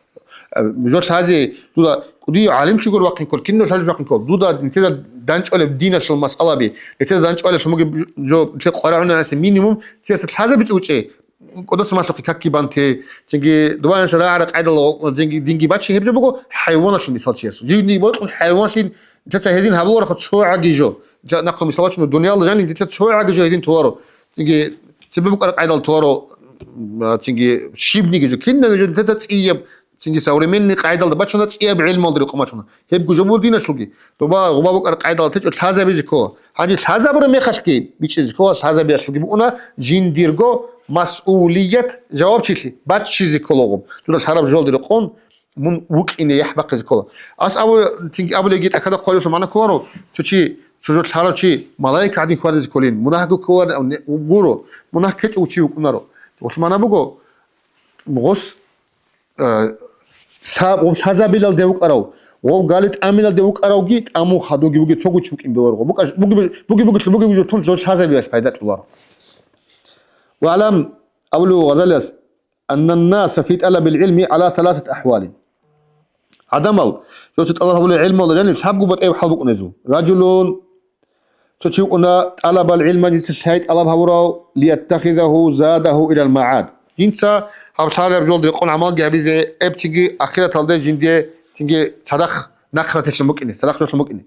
بجول هذه دودا كودي عالم شو يقول وقت كل كنه شو وقت كل دودا نتيجة دانش ولا بدينا شو المسألة بي نتيجة دانش ولا شو ممكن جو تلاقي قرارنا ناس مينيموم سياسة هذا بيج وجود شيء قدس ما تلاقي كاكي بانتي تيجي دوان سراعة عدل دينجي باتشي هبجو بقول حيوانات مثال شيء جندي بطل حيوانات تتسهلين هبلور خد شو عجيجو نقل مثالات من الدنيا الله جاني ديت شو عجيجو هيدين توارو تيجي سبب قرق عدل توارو تيجي شيبني جو كنا جو تتسيب تيجي سوري مني قاعدة باتشونا تسيب علم الدري قماشونا هبجو جبور دينا شوكي توبا غبا قرق عدل تيجي هذا بيجكو هذه هذا برا خشكي بيجكو هذا بيشكي بقولنا جين ديرجو مسؤولية جواب تشيلي باتشي زيكولوغم تقول الحرب جول ديرقون من وك إني يحبق زيكولا أس أول تيجي أول يجيت أكيد قوي معنا كورو تشي سجود الحرب تشي ملاك قاعدين كوارد زيكولين مناهجو كوار أو بورو مناهجت وشي وكنارو وثمانة بقول بغص شاب ومش هذا بيلال ديوك أراو وقالت أمين ديوك أراو جيت أمو خدو جيبوجي تسوق تشوك إن بورو بوجي تون لوش هذا بيلاش فايدات بورو واعلم أولو غزاليس أن الناس في طلب العلم على ثلاثة أحوال عدمل يوجد الله أولو العلم ولا جانب شابقوا بطيب حبق نزو رجل تشيقنا طلب العلم جنس الشهيد طلب هوراو ليتخذه زاده إلى المعاد جنسا هبطال رجل يقول عمال جابيزي ابتجي أخيرا تلدي جندي تيجي صدق نخرة المكنة صدق المكنة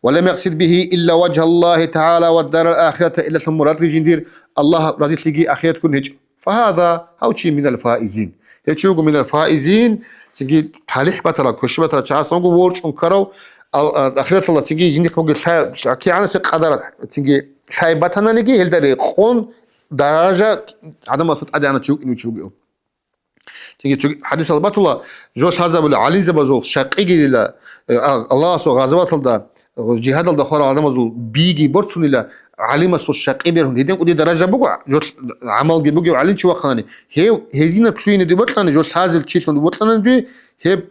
ولم يقصد به إلا وجه الله تعالى والدار الآخرة إلا ثم مراد جندير الله رزق لقي أخيرا تكون هج فهذا هوشي من الفائزين هيتشوقوا من الفائزين تيجي تاليح بترا كش بترا شخص نقول ورش انكروا أخيرا الله تيجي جندي فوق كي أنا سقدر تيجي شايبتنا نجي هالدري خون درجة عدم أصد أدي أنا تشوق إنه تشوقه تيجي حديث البطولة جوش هذا ولا علي زبزول شقيقي لا الله سو غزوات الدا جهاد الدا خورا عدم أزول بيجي برتون لا علم سو شقي بيرهم هيدين قدي درجة بقى جوش عمل دي بقى علي شو وقتاني هي هيدين بلين دي بطلنا جوش هذا الشيء من بطلنا دي هي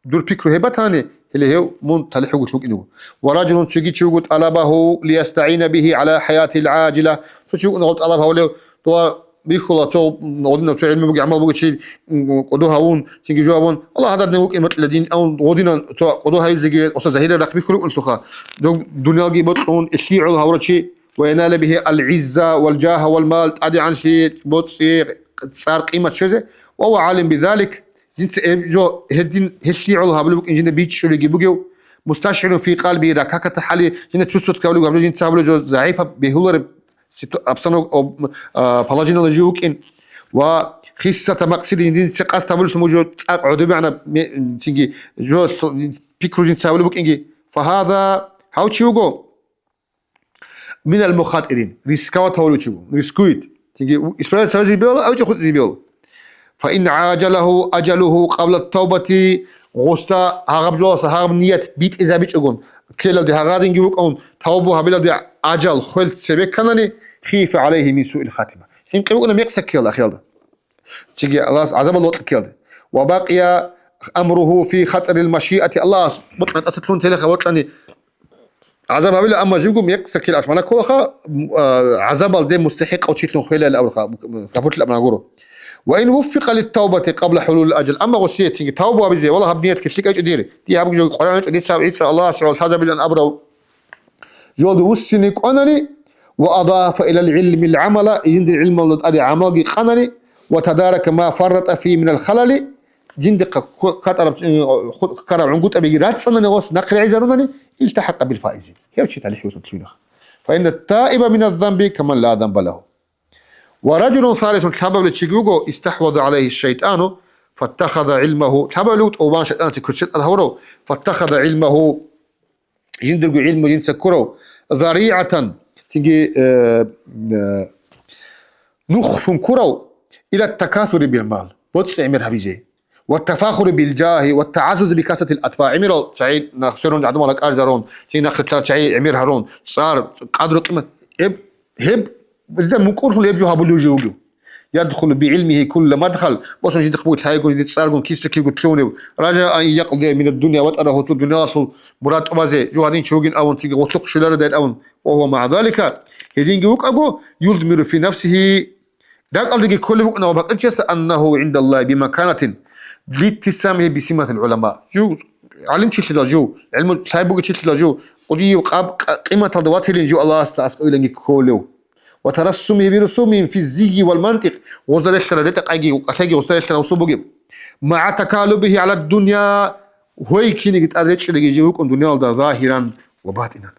دور بيكرو هي بتاني اللي هي من تلحق وتلوك إنه ورجل تيجي تشوق طلبه ليستعين به على حياته العاجلة تشوق نقول طلبه ولا تو بيخلا تو نودينا تو علم بقى عمل بقى شيء قدوها ون تيجي جوابون الله هذا نوك إمت الذين أو ودينا تو قدوها يزجي أصلا زهير رقبي كله أنتوخا دنيا جيبتون الشيء على هورا شيء وينال به العزة والجاه والمال تعدي عن شيء بوتصير صار قيمة شيء وهو عالم بذلك جنس جو هدين هشي على هابلو بوك إنجنا بيتش اللي يجيبوجو مستشعر في قلبي ركاكة حالي جنة تشوست كابلو قبل جنس هابلو جو ضعيفة بهولر أبصنو أو بلاجين اللي جوك إن وخيسة مقصد إن سقاس تابلو تموجو عدو معنا تيجي جو بيكرو جنس هابلو بوك إنجي فهذا هاو تشوجو من المخاطرين ريسكاوت هولو تشوجو ريسكويت تيجي إسرائيل سوازي بيولا أو تأخذ زي بيولا فإن عاجله أجله قبل التوبة غستا هاغب جواسا هاغب نيت بيت إذا بيت أقول كلا دي هاغادين جيوك أون توبو هابلا دي أجل خلت سبك كناني خيف عليه من سوء الخاتمة حين قيبونا ميقسك كيلا خيالدا تيجي الله عزب الله كيالدا وبقي أمره في خطر المشيئة الله بطلت أستلون تلك وطلني عزب هابلا أما جيوكو ميقسك كيلا أشمانا كولخا عزب دي مستحق أو تشيتلون خيلا الأول كفوت الأبنا قولو وإن وفق للتوبة قبل حلول الأجل أما وصيتي توبة بزي والله هبنيت كتلك أجل ديري دي هبقى جو قرآن أجل ديسا عيسى الله سعى الحزب لأن أبرو جود وسنك أنني وأضاف إلى العلم العمل يند العلم اللي أدي عمل قنني وتدارك ما فرط فيه من الخلل جند قطر قرب عنقود أبي رات صنني وص نقل عزرونني التحق بالفائزين هي وشيت على حيوة تلينخ فإن التائب من الذنب كمن لا ذنب له ورجل ثالث تابع لتشيجوجو استحوذ عليه الشيطان فاتخذ علمه تابع لوت أوبان شيطان تكرشت الهورو فاتخذ علمه يندرج علمه ينسكرو ذريعة تيجي نخف كرو إلى التكاثر بالمال وتسع مرهبيزي والتفاخر بالجاه والتعزز بكاسة الأتباع عمرو تعيد نخسرون عدم لك أرزرون تيجي نخل تعيد عمير هارون صار قدر قيمة هب ممكن اللي يبجو هابلو جوجو يدخل بعلمه كل مدخل وصل جد خبوت هاي يقول يتصارقون كيس كي قتلوني رجاء أن يقضي من الدنيا وتأره الدنيا أصل مراد أبازي جو هادين شوقين أون تيجي وطلق شلال دايت أون وهو مع ذلك هدين جوك أبو يضمر في نفسه داك ألدقي كل بقنا وبقيتش أنه عند الله بمكانة لاتسامه بسمة العلماء جو علم تشتلا جو علم تلايبوك تشتلا جو قدي قيمة الضوات اللي جو الله استأسق إلى كولو وترسمه برسومهم في الزي والمنطق وصدر الشرارة أجي وأشجع وصدر الشرارة وصوبه مع تكالبه على الدنيا هويكي نجت أدريتش اللي يجيبوك الدنيا ظاهرا وباطنا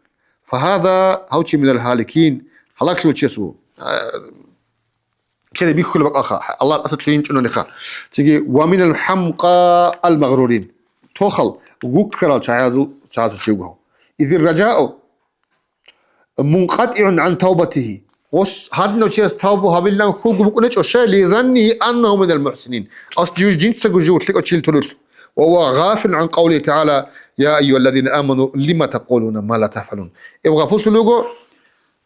فهذا هوشي من الهالكين هلاك شو تشيسو كده بيخل بقى أخا الله أصل لين تنو نخا تيجي ومن الحمقى المغرورين توخل وكرا تعازو تشوجه إذ الرجاء منقطع عن توبته وس هذا نوتشيس توبه هابيلنا كل بكون شيء لظنه أنه من المحسنين أصل جنس جو تلك أشيل تلول وهو غافل عن قوله تعالى يا أيها الذين آمنوا لما تقولون ما لا تفعلون إبغى فلت لوجو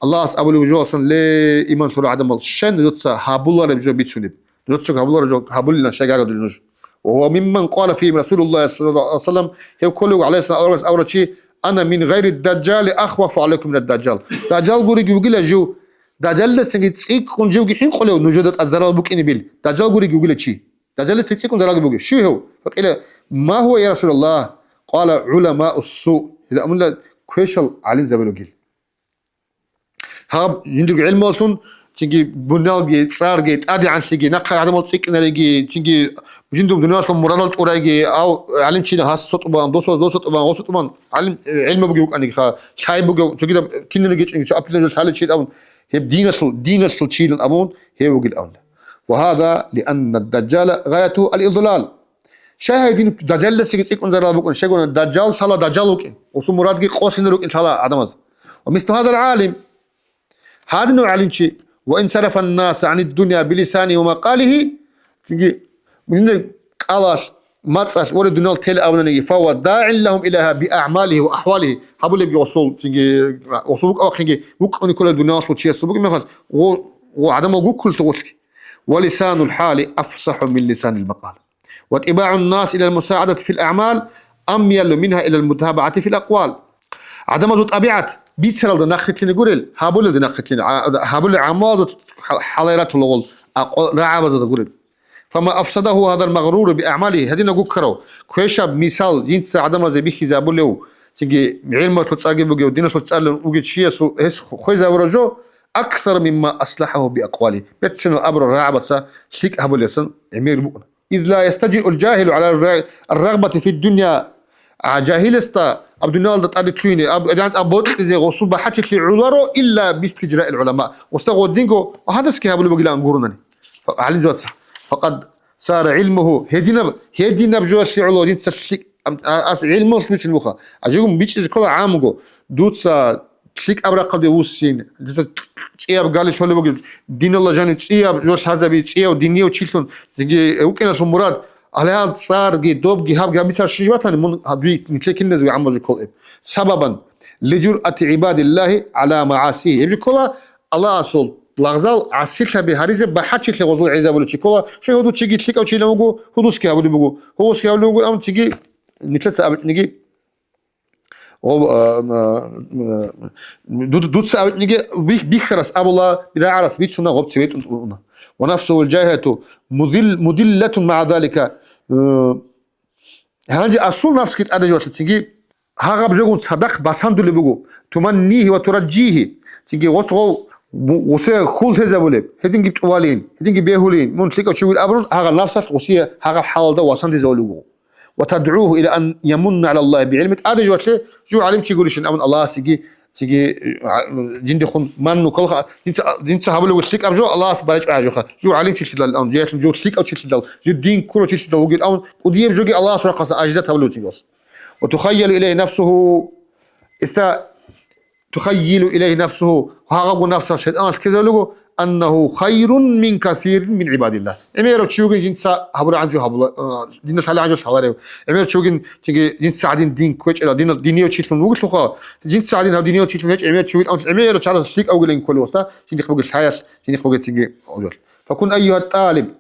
الله أسأل وجوه أصلا لا إيمان سورة عدم الشن يدرس هابولا رجوا بيتشنب يدرس هابولا رجوا هابولنا شجاع دلنوج وهو ممن قال فيه رسول الله صلى الله عليه وسلم هو كله عليه الصلاة أول شيء أنا من غير الدجال أخوف عليكم من الدجال دجال قولي يقول جو دجال سنجت سيك كون جو حين قالوا نوجدت الزرار بوك إنبيل دجال قولي يقول شيء دجال سيك كون زرار بوك شو هو فقيل ما هو يا رسول الله قال علماء السوء إذا أمنا كويشل علين زبلوجيل هاب يندق علم أصلاً تيجي بنال جيت صار جيت أدي عن شيء نقل على موسيقى نلاقي تيجي بجندب دنيا أصلاً مرادات أوراقي أو علم شيء هاس صوت طبعاً دوس طبعاً وصوت طبعاً علم بقولك أني خا شاي بقول تيجي كنا نجيش إن شاء الله حالة شيء أون هي دين أصل شيء الأمون هي بقول أون وهذا لأن الدجال غايته الإضلال شاهدين الدجال سيجيك أنزل بقول شيء يقول الدجال ثلا دجال وكين وصو مراد جي قوسين لوك إن شاء الله عدمز ومثل هذا العالم هذا نوع علم شيء وإن صرف الناس عن الدنيا بلسانه ومقاله تيجي من قالاش ما تصاش ورد الدنيا تل أبنائي فهو داع لهم إليها بأعماله وأحواله هبول بيوصل تيجي وصلوك أو خيجي وكأن كل الدنيا وصل شيء سبوك مثلا وعدم وجود كل توصل ولسان الحال أفصح من لسان المقال واتباع الناس إلى المساعدة في الأعمال أميل منها إلى المتابعة في الأقوال عدم وجود طبيعة بيتسرل دناختين يقول هابول دناختين هابول عماد حليرات الأول رعب يقول فما أفسده هذا المغرور بأعماله هذين نقول كرو كويشاب مثال ينسى عدم زي بيخي زابوليو تيجي علم تتصاقي بقى ودينا تتصال وجد شيء خويزا ورجو أكثر مما أصلحه بأقواله بيتسن الأمر رعبة شيك هابول يسن عمير بقنا إذ لا يستجيء الجاهل على الرغبة في الدنيا جاهلستا اب دنيا اد تلويني اب ادانت ابوت زي غصوبة حتى العلارو الا باستجراء العلماء واستغودينغو وهذا سكي هبلو بغلا انغورنني علي زوت فقد صار علمه هدينا بجوش علو دين تسلك اس علمه في المخا اجوم بيتش كل عامغو دوتسا تليك ابرا قد يوسين تياب قال شلو بغل دين الله جاني تياب جوش حزبي تياب دينيو تشيلتون تيجي وكنا مراد على صار جي دوب جي هاب جابي صار شيواتني من هبي نتلك الناس ويعمل كل سببا لجرأة عباد الله على معاصيه يبي كلها الله اصل لغزال عسير به هريزه بحچ لي غزو عيزه بلو تشيكولا شي هدو تشيجي تلك او تشي لوغو هدو سكي ابو بيغو هو سكي ابو لوغو ام تشيجي نتلت ابل نيجي او دود ساعه نيجي بيخرس ابولا بيعرس بيتسنا غوب تسويت ونفسه الجاهه مذله مع ذلك هانجي اصل نفسك ادجوت تشيجي هاغب جوغون صدق باساندو بيغو تمنيه وترجيه تشيجي وتغو وسه خول هزابولب هدين جبت والين هدين جبيهولين من تلك أشوي أبرون هذا نفسه وسيه هذا حال ده وصنت زولوه وتدعوه إلى أن يمن على الله بعلمه هذا جوته جو علم تقولش إن أمن الله تيجي جند خن من وكل دين صحابه تلك أبجو الله سبارك أجوخه جو علم تلك الأمر جات جو تلك أو تلك جو دين كله تلك وجد الأمر وديه بجوجي الله سرقة أجدته ولو تجوز وتخيل إليه نفسه تخيل إليه نفسه هاغو نفسه الشيطان كذا لغو أنه خير من كثير من عباد الله إميرو تشوغن جنسا هبرا عنجو هبلا دين سالي عنجو سالاريو إميرو تشوغن تيجي جنسا عدين دين كويتش إلا دين دينيو تشيتلون وقت لخا جنسا عدين هاو دينيو تشيتلون هيك إميرو تشوغن إميرو تشارز سليك أو قلين كل وستا جين يخبق الحياس جين يخبق تيجي أوجل فكن أيها الطالب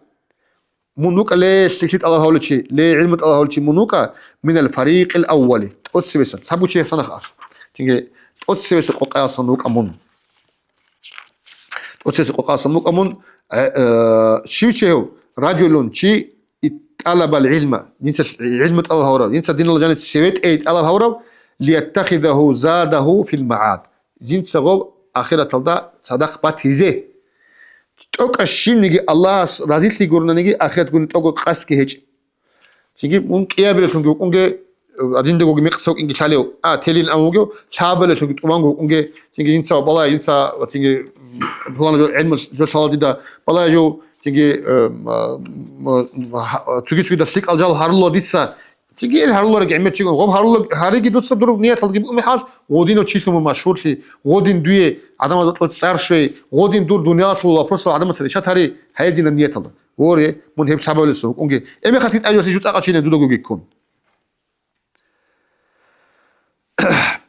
منوك ليش تكتيت الله هولتشي ليه علمة الله هولتشي منوك من الفريق الأولي تقدس بسن تحبو شيء سنة خاص تيجي أتسوس القاص نوك أمون أتسوس القاص نوك أمون شيء رجل شيء طلب العلم ينسى علم الله هورا ينسى دين الله جانت سويت أيد الله هورا ليتخذه زاده في المعاد ينسى غو آخرة تلدا صدق باتيزه توك الشيء نيجي الله رازيت لي قرنا نيجي آخرة تقول توك قاس كهج تيجي ممكن يا بيرسون كونجي أدين دعوة ميكسوك إنك شاليو تيلين أموجو شابله شو كتومانجو إنك تيجي ينسى بالله ينسى تيجي فلان جو علم جو شال ديدا بالله جو تيجي تيجي دسليك الجال هارلو ديتسا تيجي هارلو رجع عمل تيجي غاب هارلو هاريجي دوت صدرو نية تلقي بقوم حاج غودينو تشيلهم مشهور لي غودين دوية عدم تصير شيء غودين دور دنيا الله فرصة عدم تصير شات هاري هاي دين النية تلا وري من هيب شابله السوق إنك أمي خطيت أيوة سجوت أقاشين دودو يكون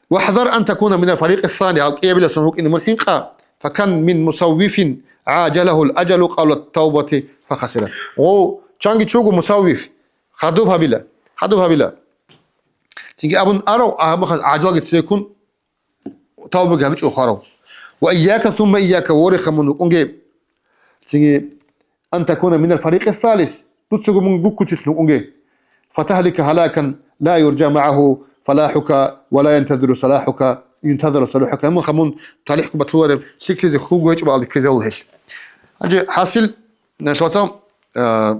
واحذر أن تكون من الفريق الثاني أو قبل سنوك إن منحنقا فكان من مسوف عاجله الأجل قبل التوبة فخسر و چانگي چوغو مسوف خدوبها بلا تيجي أبن أرو عاجل تسيكون توبة جابش أخرى وإياك ثم إياك ورخ منك أنجي تيجي أن تكون من الفريق الثالث تتسوغو من بوكو تتلو أنجي فتهلك هلاكا لا يرجى معه فلاحك ولا ينتظر صلاحك ينتظر صلاحك هم خمون تاريخك بتوارب شكل زي خوجو هيك بعد كذا ولا هيك أجي حاصل نشوفهم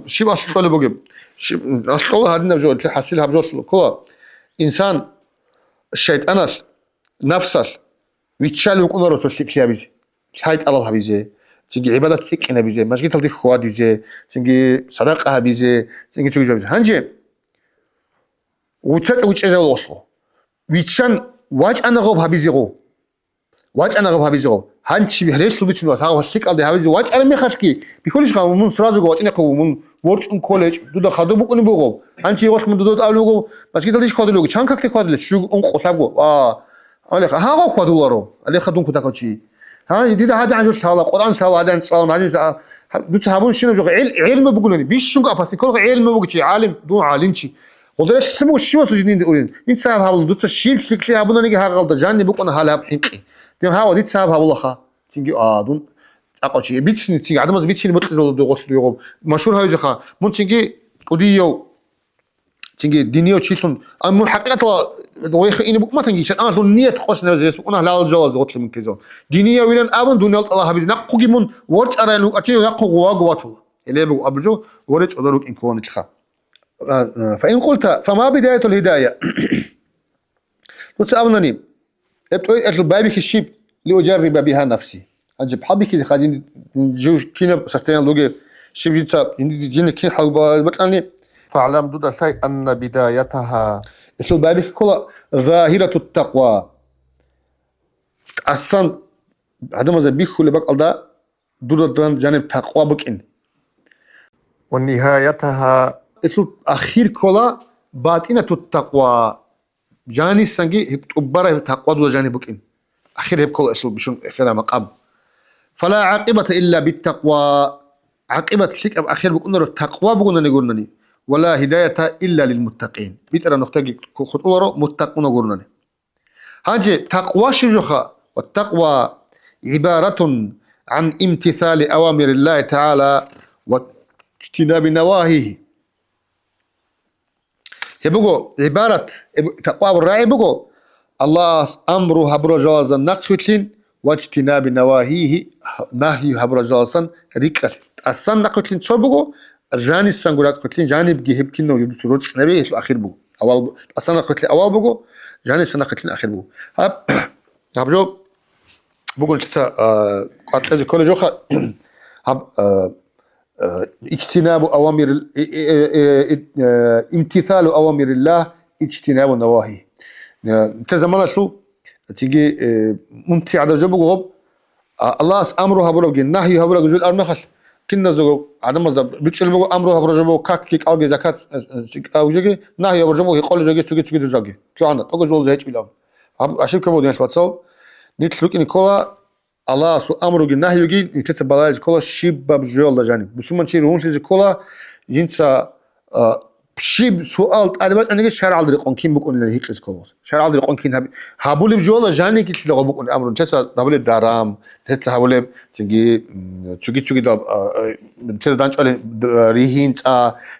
شيء بس طالب بقول شيء أصل هذا نبجول حاصل هبجول كوا إنسان الشيطان نفسه ويتشال ويكون رأسه شكل يبيزي شايت الله هبيزي تيجي عبادة سك أنا بيزي مش قلت لك خوادي زي تيجي صدقة هبيزي تيجي تيجي بيزي هنجي وتشات وتشات زوجته ويتشان واج أنا غب هبيزيغو هانشي بهليش لو بيتشنو هاو هشيك على هبيزي واج أنا مخشكي بيقولش قام من سرازو قوت إنك من ورش كولج دودا خدو بقول بقول هانشي وقت من دودا أولوجو بس كده ليش خدو لوج شان كك خدو ليش شو خشابو عليك هاو خدو لارو عليك خدون كده كشي ها جديد هذا عن جل الله قرآن الله هذا نصام هذا دوت هابون شنو جو علم بقولني بيش شو قابسي كل علم بقولي عالم دون عالمشي وده سمو شو سجنين دقولين إنت سبب هذا دوت الشيل شكلي هابونا نيجي هالغلطة جاني بقولنا هلا بحقي ديم هاو ديت سبب هذا خا تيجي دون أقل شيء بيتشني تيجي عدم از بيتشني بتلزل دوغش اليوم مشهور هاي زخا من تيجي قديو تيجي دينيو تشيلون أما حقيقة ويخ إني بقول ما تنجي شان أنا دون نية قصنا زي اسمه أنا لا الجواز غطل من كذا دينيو ويلن أبن دنيا الله بيز نقوي من ورج أنا لو أتيني نقو واق واتو اللي بقو أبجو ورج أدرك إن كون الخا فإن قلت فما بداية الهداية تسألني أطلب بابك الشيب لأجرب بها نفسي أجيب حبيك خادين جو كنا سستين لوجي شيب جيتا جين كين حلبا بكرني فاعلم دود شيء أن بدايتها أطلب بابك كل ظاهرة التقوى أصلا عندما زبيخ اللي بق الله دود جانب تقوى بكين ونهايتها أطلب أخير كلا باطنة التقوى جاني سنجي هبتقبره تقوى دود جانب بكين أخير هب كل أطلب بشون آخر مقام فلا عاقبة إلا بالتقوى عاقبة شيك أب أخير بقولنا التقوى بقولنا نقولني ولا هداية إلا للمتقين بيتر نحتاج خطوة متقون قولنا هاجي تقوى شجخة والتقوى عبارة عن امتثال أوامر الله تعالى واجتناب نواهيه يبقوا عبارة تقوى الراعي بقوا الله أمره برجازا نقفتلين واجتناب نواهيه نهي برجازا ريكل أصلا نقفتلين شو بقوا جاني السنجولا قفتلين جاني بجي هبكين وجود سرود سنبيه الأخير بقوا أول أصلا نقفتلين أول بقوا جاني السنة قفتلين أخير بقوا هب جو بقول تسا قاتل كل جوخة هب اجتناب أوامر امتثال أوامر الله اجتناب نواهيه تزمنا شو تيجي ممتع على جبه غب الله أمره هبرج النهي هبرج جل أرنخل كنا زوج عدم مصدر بيكشل بقول أمره هبرج جبه كاك كيك أوجي زكاة أو جيجي نهي هبرج جبه يقول جيجي تيجي جاجي شو عندك أوجي جول زهيج بلام عشان كم ودينا شبتصل نتلوك إن كلا الله سو أمره النهي يجي نتلت بلاج كلا شيب بجول لجانب بس من شيء رون تيجي كلا جنسا شيب سؤال أنا بس أنا شارع على الرقم كين بكون اللي هيك إسكالوس شارع على الرقم كين هابولي بجولا جاني كي تلاقوا بكون أمر تسا هابولي دارام تسا هابولي تيجي دا تسا دانش على ريهين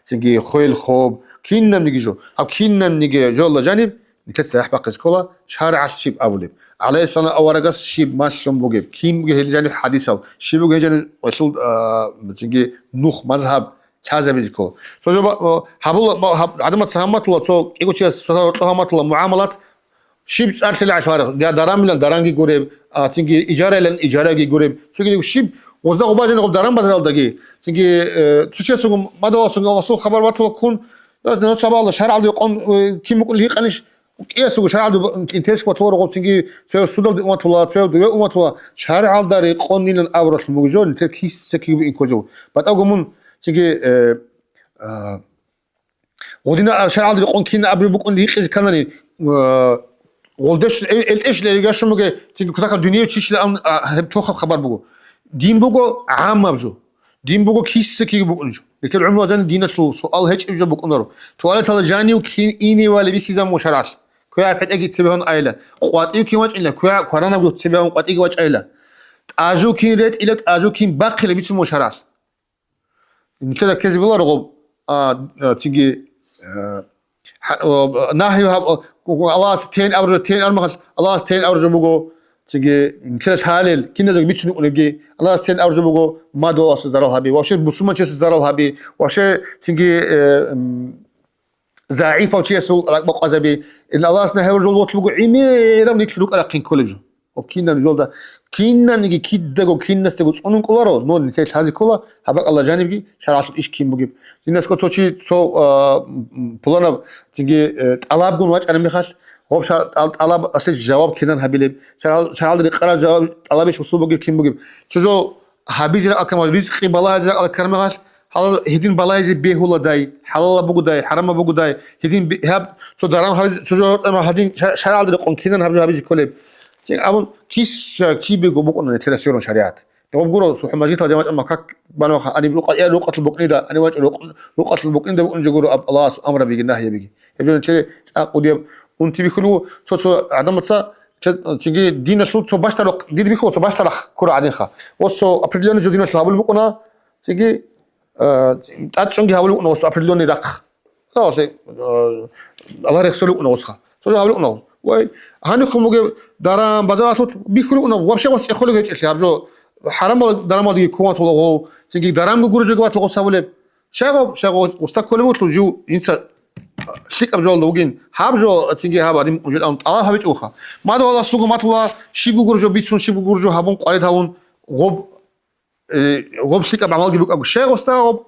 تيجي خويل خوب كين نم نيجي جو هاب كين نم نيجي جولا جانب تسا يحبق إسكالا شارع الشيب أولي على سنة أورجس شيب ماشلون بوجيب كين بوجي جانب حديثه شيب بوجي جانب وصل تيجي نوخ مذهب هذا بيجيكو سو جو هابول عدم تساهمت ولا سو يقول شيء تساهمت ولا معاملات شيب أرسل العشرة ده درام لن درانجي قريب تيجي إجارة لن إجارة جي قريب سو كده شيب وزده قباجة نقول درام بدل دقي تيجي تشي سو ما ده وصل خبر وقت وكون لازم نصبح الله شهر عدو يقون كيم يقول هيك أنيش إيه سو شهر عدو إنتاج وتور قلت تيجي سو السودال أمة الله سو دوي أمة الله شهر عدو يقون نيلن أورث الموجود تركيز سكيب إنكوجو بتأجمون تيجي ودينا شارع عندي يقون كينا قبل بكون هيك كانني ولدش الإيش اللي جاش مجا تيجي كتاك الدنيا تشيش لأن هبتوخ خبر بقول دين بقول عام بجو دين بقول كيس كي بقول جو لكن العمر جان دينا شو سؤال هيك بجو بقول نرو توالت هذا جاني وكين إني ولا بيكي زم مشارع كويا بحد أجي تسبيهن عائلة قواتيو كي واج إلا كويا قرانا بقول تسبيهن قواتيو واج عائلة أجو كين ريت إلك أجو كين باقي اللي بيتسمو مشارع كذا كذب الله رغب تيجي ناهي الله ستين أورج تين أرمخل الله ستين أورج بقول تيجي كذا تهالل كنا زوج بيتشنو نجي الله ستين أورج بقول ما دو أصل زرال هبي وش بسمة شيء زرال هبي وش تيجي زعيفة وشيء سول رقم قزبي إن الله سنا هورج الوقت بقول عميرة نيكلوك على قين كولجو وكنا نجول ده كنا نيجي كده جو كنا نستقول صنون كلارو نون نتيجة هذه كلها هبق الله جانبي شرع إيش كيم بجيب الناس كتوه شيء سو بلانا تيجي طلاب جون واج أنا مخاش هو طلاب أصل جواب كنا هبيلب شرع الله قرار جواب طلابش وصول بجيب كيم بجيب شو هبيجرا أكمل رزق بالله هذا على كرمه حلال هدين بالله يزي بيهولا داي حلال بقول داي حرام بقول داي هدين هب شو درام هذا شو أنا هدين شرع الله قن كنا هبيجي كلب أمون كيس كي بيجو بقولنا نتلاشيون شريعات لو بقولوا سبحان ما جيت جماعة أما كك بنو أنا بلوق يا لوقة البقني ده أنا واجه لوقة البقني ده بقول جورو الله أمر بيجي نهي بيجي يبون نتلي أقوديم أنت بيخلو سو عدم تصا تيجي دين شو سو باشترك دين بيخلو سو باشترك كرة عادين خا وسو أبريليون جو دين شو هقول بقولنا تيجي أتشونجي هقول بقولنا وسو أبريليون يدق لا سي الله يخسروا بقولنا وسخا سو هقول بقولنا واي هني خموجي دارام بزاتوت بيخلقنا وبشة بس يخلق هيك اللي هبجو حرام درام دي كوانت ولا تيجي درام جورج جوات لغو سابولب شغو واستكلموا تلجو ينسى شيك أبجول لوجين هابجو تيجي هابادين وجود أنت هابج أوخا ما ده والله سوق ماتلا شيبو جورجو بيتسون شيبو جورجو هابون قايد هون غوب شيك أبعمال جيبوك أبو شيء غب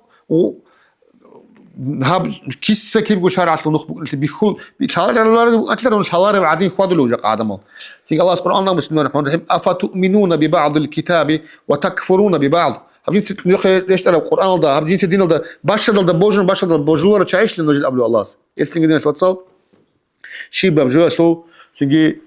هاب كيس سكيب جو شارع تلونخ بيخول بيتحاول أكلر الحوار بعدين خذوا له جق عدمه تيجي الله سبحانه الله بسم الله الرحمن الرحيم أفتؤمنون ببعض الكتاب وتكفرون ببعض هبجين ست نيوخي ليش ترى القرآن ده هبجين ست دين ده باشر ده بوجن باشر ده بوجلور تعيش للنجل قبل الله يلتنج دين شوتصل شيء ببجوا شو تيجي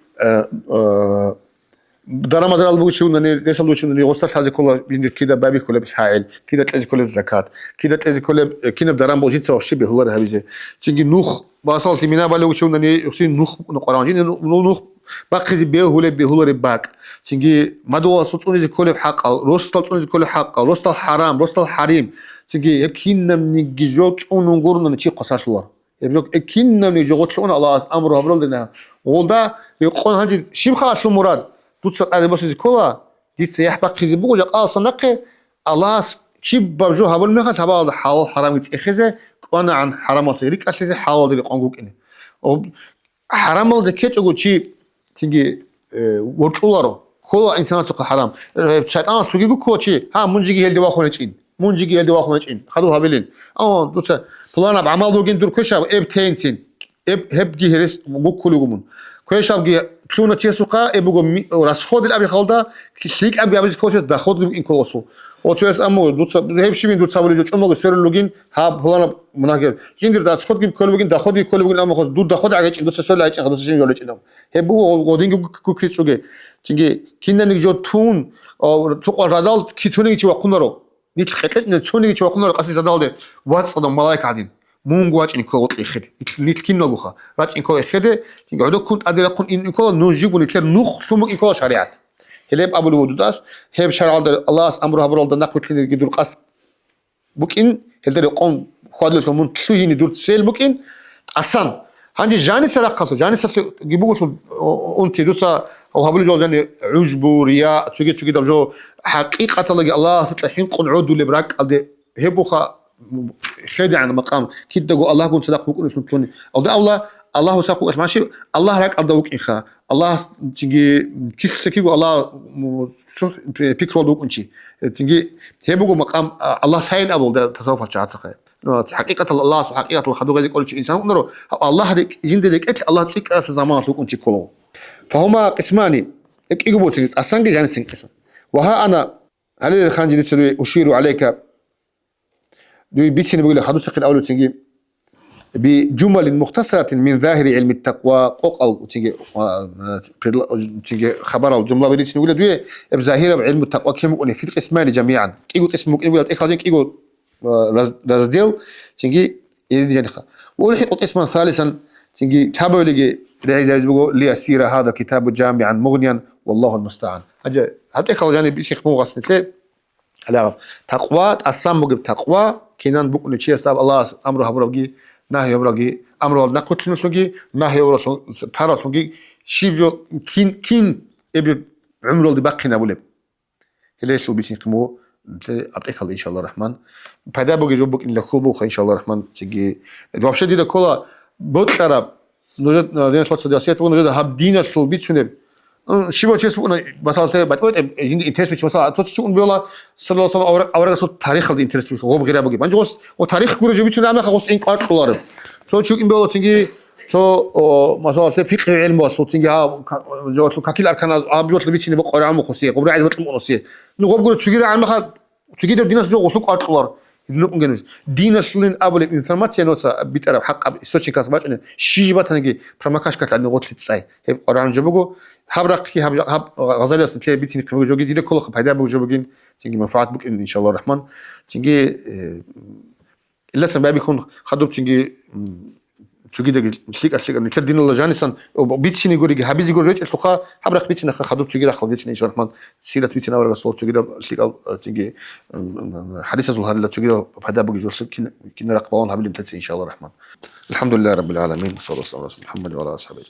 دارا ما زال بوشو إنني ليس بوشو إنني وصلت هذه كلها بين كده بابي كله بحائل كده تلاقي كله الزكاة كده تلاقي كله كنا بدارا بوجين سوا شيء بهولر هذه تيجي نوخ باصل تمينا بالو وشو إنني يصير نوخ نقران جين نوخ باقي زي بهولر باك تيجي ما دوا صوتوني زي كله بحق رستل صوتوني زي كله حق رستل حرام رستل حريم تيجي يكين من جيجوت ونقولنا نشي قصاش الله يبلوك يكين من جيجوت لون الله أمره بردنا وده يقول هذي شيء خلاص المراد توصل على بس كلها دي سياح بقى زي بقول لك صنقة الله شيء برجوها بقول ما هذا بعض حلال حرام يتأخذه كأنا عن حرام صيرك أصل زي حلال اللي قانقوك إنه أو حرام اللي كيت أقول شيء تيجي وتقوله كل إنسان سوق حرام شيطان تقول كل شيء ها منجي هالدواء خونجين منجي هالدواء خونجين خذوها بلين توصل فلان بعمل دوجين دور كشاب تينتين هب جهرس بكل يومون كشاب جه كلنا تيسوقا ابغى راس خود الأبي خالدا كشيك أبي كوشس بخود إن كلاسو وتويس أمور دوت هب شيء من دوت سوالي جو أمور سير اللوجين هاب فلان مناقر جندر راس خود كل بيجين داخودي كل بيجين أمور خود دود داخود عجيب دوت سوالي عجيب خلاص شيء يقولش إنهم هبوا غودين كوكيت شوجي تيجي كنا نيجي تون أو تقول رادال كيتوني يجوا قنرو نيت خطة نتوني يجوا قنرو قصي رادال ده وات صدام ملاك عادين مونغواج إنكول إخدة نيت كنا لوخا راج إنكول إخدة تيجي كنت أدري أكون إنكول نوجيب ونكر نخ ثم إنكول شريعة هلب أبو الوداس هب شرع الله أمره أبو الله نقول كنا يدور قص بوكين هل يقوم خالد ثمون تلوه ندور تسيل بوكين أصلا هندي جاني سرقته جاني سرق جيبوه أنت دوسا أو هبلي جو جاني عجب رياء تيجي دبجو حقيقة الله تطلعين قنعود اللي براك أدي هبوخا خدع عن مقام كده جو الله كنت صدق بكون تلوني الله ساقو ماشي الله راك أدوك إخا الله تيجي كيس سكيو الله بيكرو دوك أنشي تيجي هبوجو مقام الله ثين أبو ده تصرف الشعات سخير حقيقة الله وحقيقة الخدوع زي كل شيء إنسان نرو الله هذيك يندلك إك الله تسيك أس زمان دوك أنشي كله فهما قسماني إك إجابوتي أسانج جانسين قسم وها أنا هل الخانجي تسوي أشير عليك بيتشني بيقول لك حدوث الشق الأول تيجي بجمل مختصرة من ظاهر علم التقوى قوقل تيجي خبر الجملة بيتشني بيقول دوي بظاهر علم التقوى كم يقول في القسمان جميعا كيقول قسم ممكن يقول لك إخراجين كيقول رزديل تيجي يدينخ والحين قسما ثالثا تيجي تابعوا لقي رئيس بيقول لي السيرة هذا كتاب جامعا مغنيا والله المستعان أجا حتى إخراجين بيشيخ مو غسنتين لا تقوى أسام بقول تقوى كنان بقول شيء استاب الله أمره برجي نهي برجي أمره نقول نسلجي نهي برجي ثارة سلجي شيء كين إبي عمره اللي باقينا بولب هلا شو بيصير كمو أبتكر إن شاء الله الرحمن بعدا بقول جوبك إن لكل بوخ إن شاء الله الرحمن تيجي دوابشة دي لكلا بوتكرب نوجد نريد فصل دراسيات ونوجد هب دينا شو بيتشونه شباب شيء اسمه مثلا تبي بتقول عندي انترست بيش مثلا تقول بيقول صلى الله عليه وسلم أورا صوت تاريخ هذا انترست بيش هو بغيره بقول بنجوز وتاريخ كورة جبت شنو عمله خلاص إنك أرد كلاره سو شو إن بيقول تيجي سو مثلا فقه علم وصل تيجي جوات كاكيل أركان أبجوت لبيت شنو بقرأ عام خصية قبل عايز بطلب منصية نقول بقول تيجي عن خد تيجي دينا جو وصلك أرد كلاره يدلون جنوج دينا شلون أبو الإنفورماتيا نوتsa بيتعرف حق استوشي كاسباج إنه شيء بتنجي فرمكاش كات عندنا قلت تسعي هب قرآن جبوجو هبرق هب غزالي أصلا تلاقي بيتني كم جوجي دي كله خبايدا بوجوجين تيجي منفعات بك إن شاء الله الرحمن تيجي إلا سبب بيكون خدوب تيجي تيجي ده شليك إن تدين الله جانسان بيتني يقولي هبيزي يقول رجع التقى هبرق بيتني خدوب تيجي داخل بيتني إن شاء الله الرحمن سيرة بيتنا ورا الصوت تيجي ده شليك تيجي حديث الظهر لا تيجي ده هذا بيجي جو كنا رقبان هبلين تلتسي إن شاء الله الرحمن الحمد لله رب العالمين صلى الله عليه وسلم محمد وعلى آله وصحبه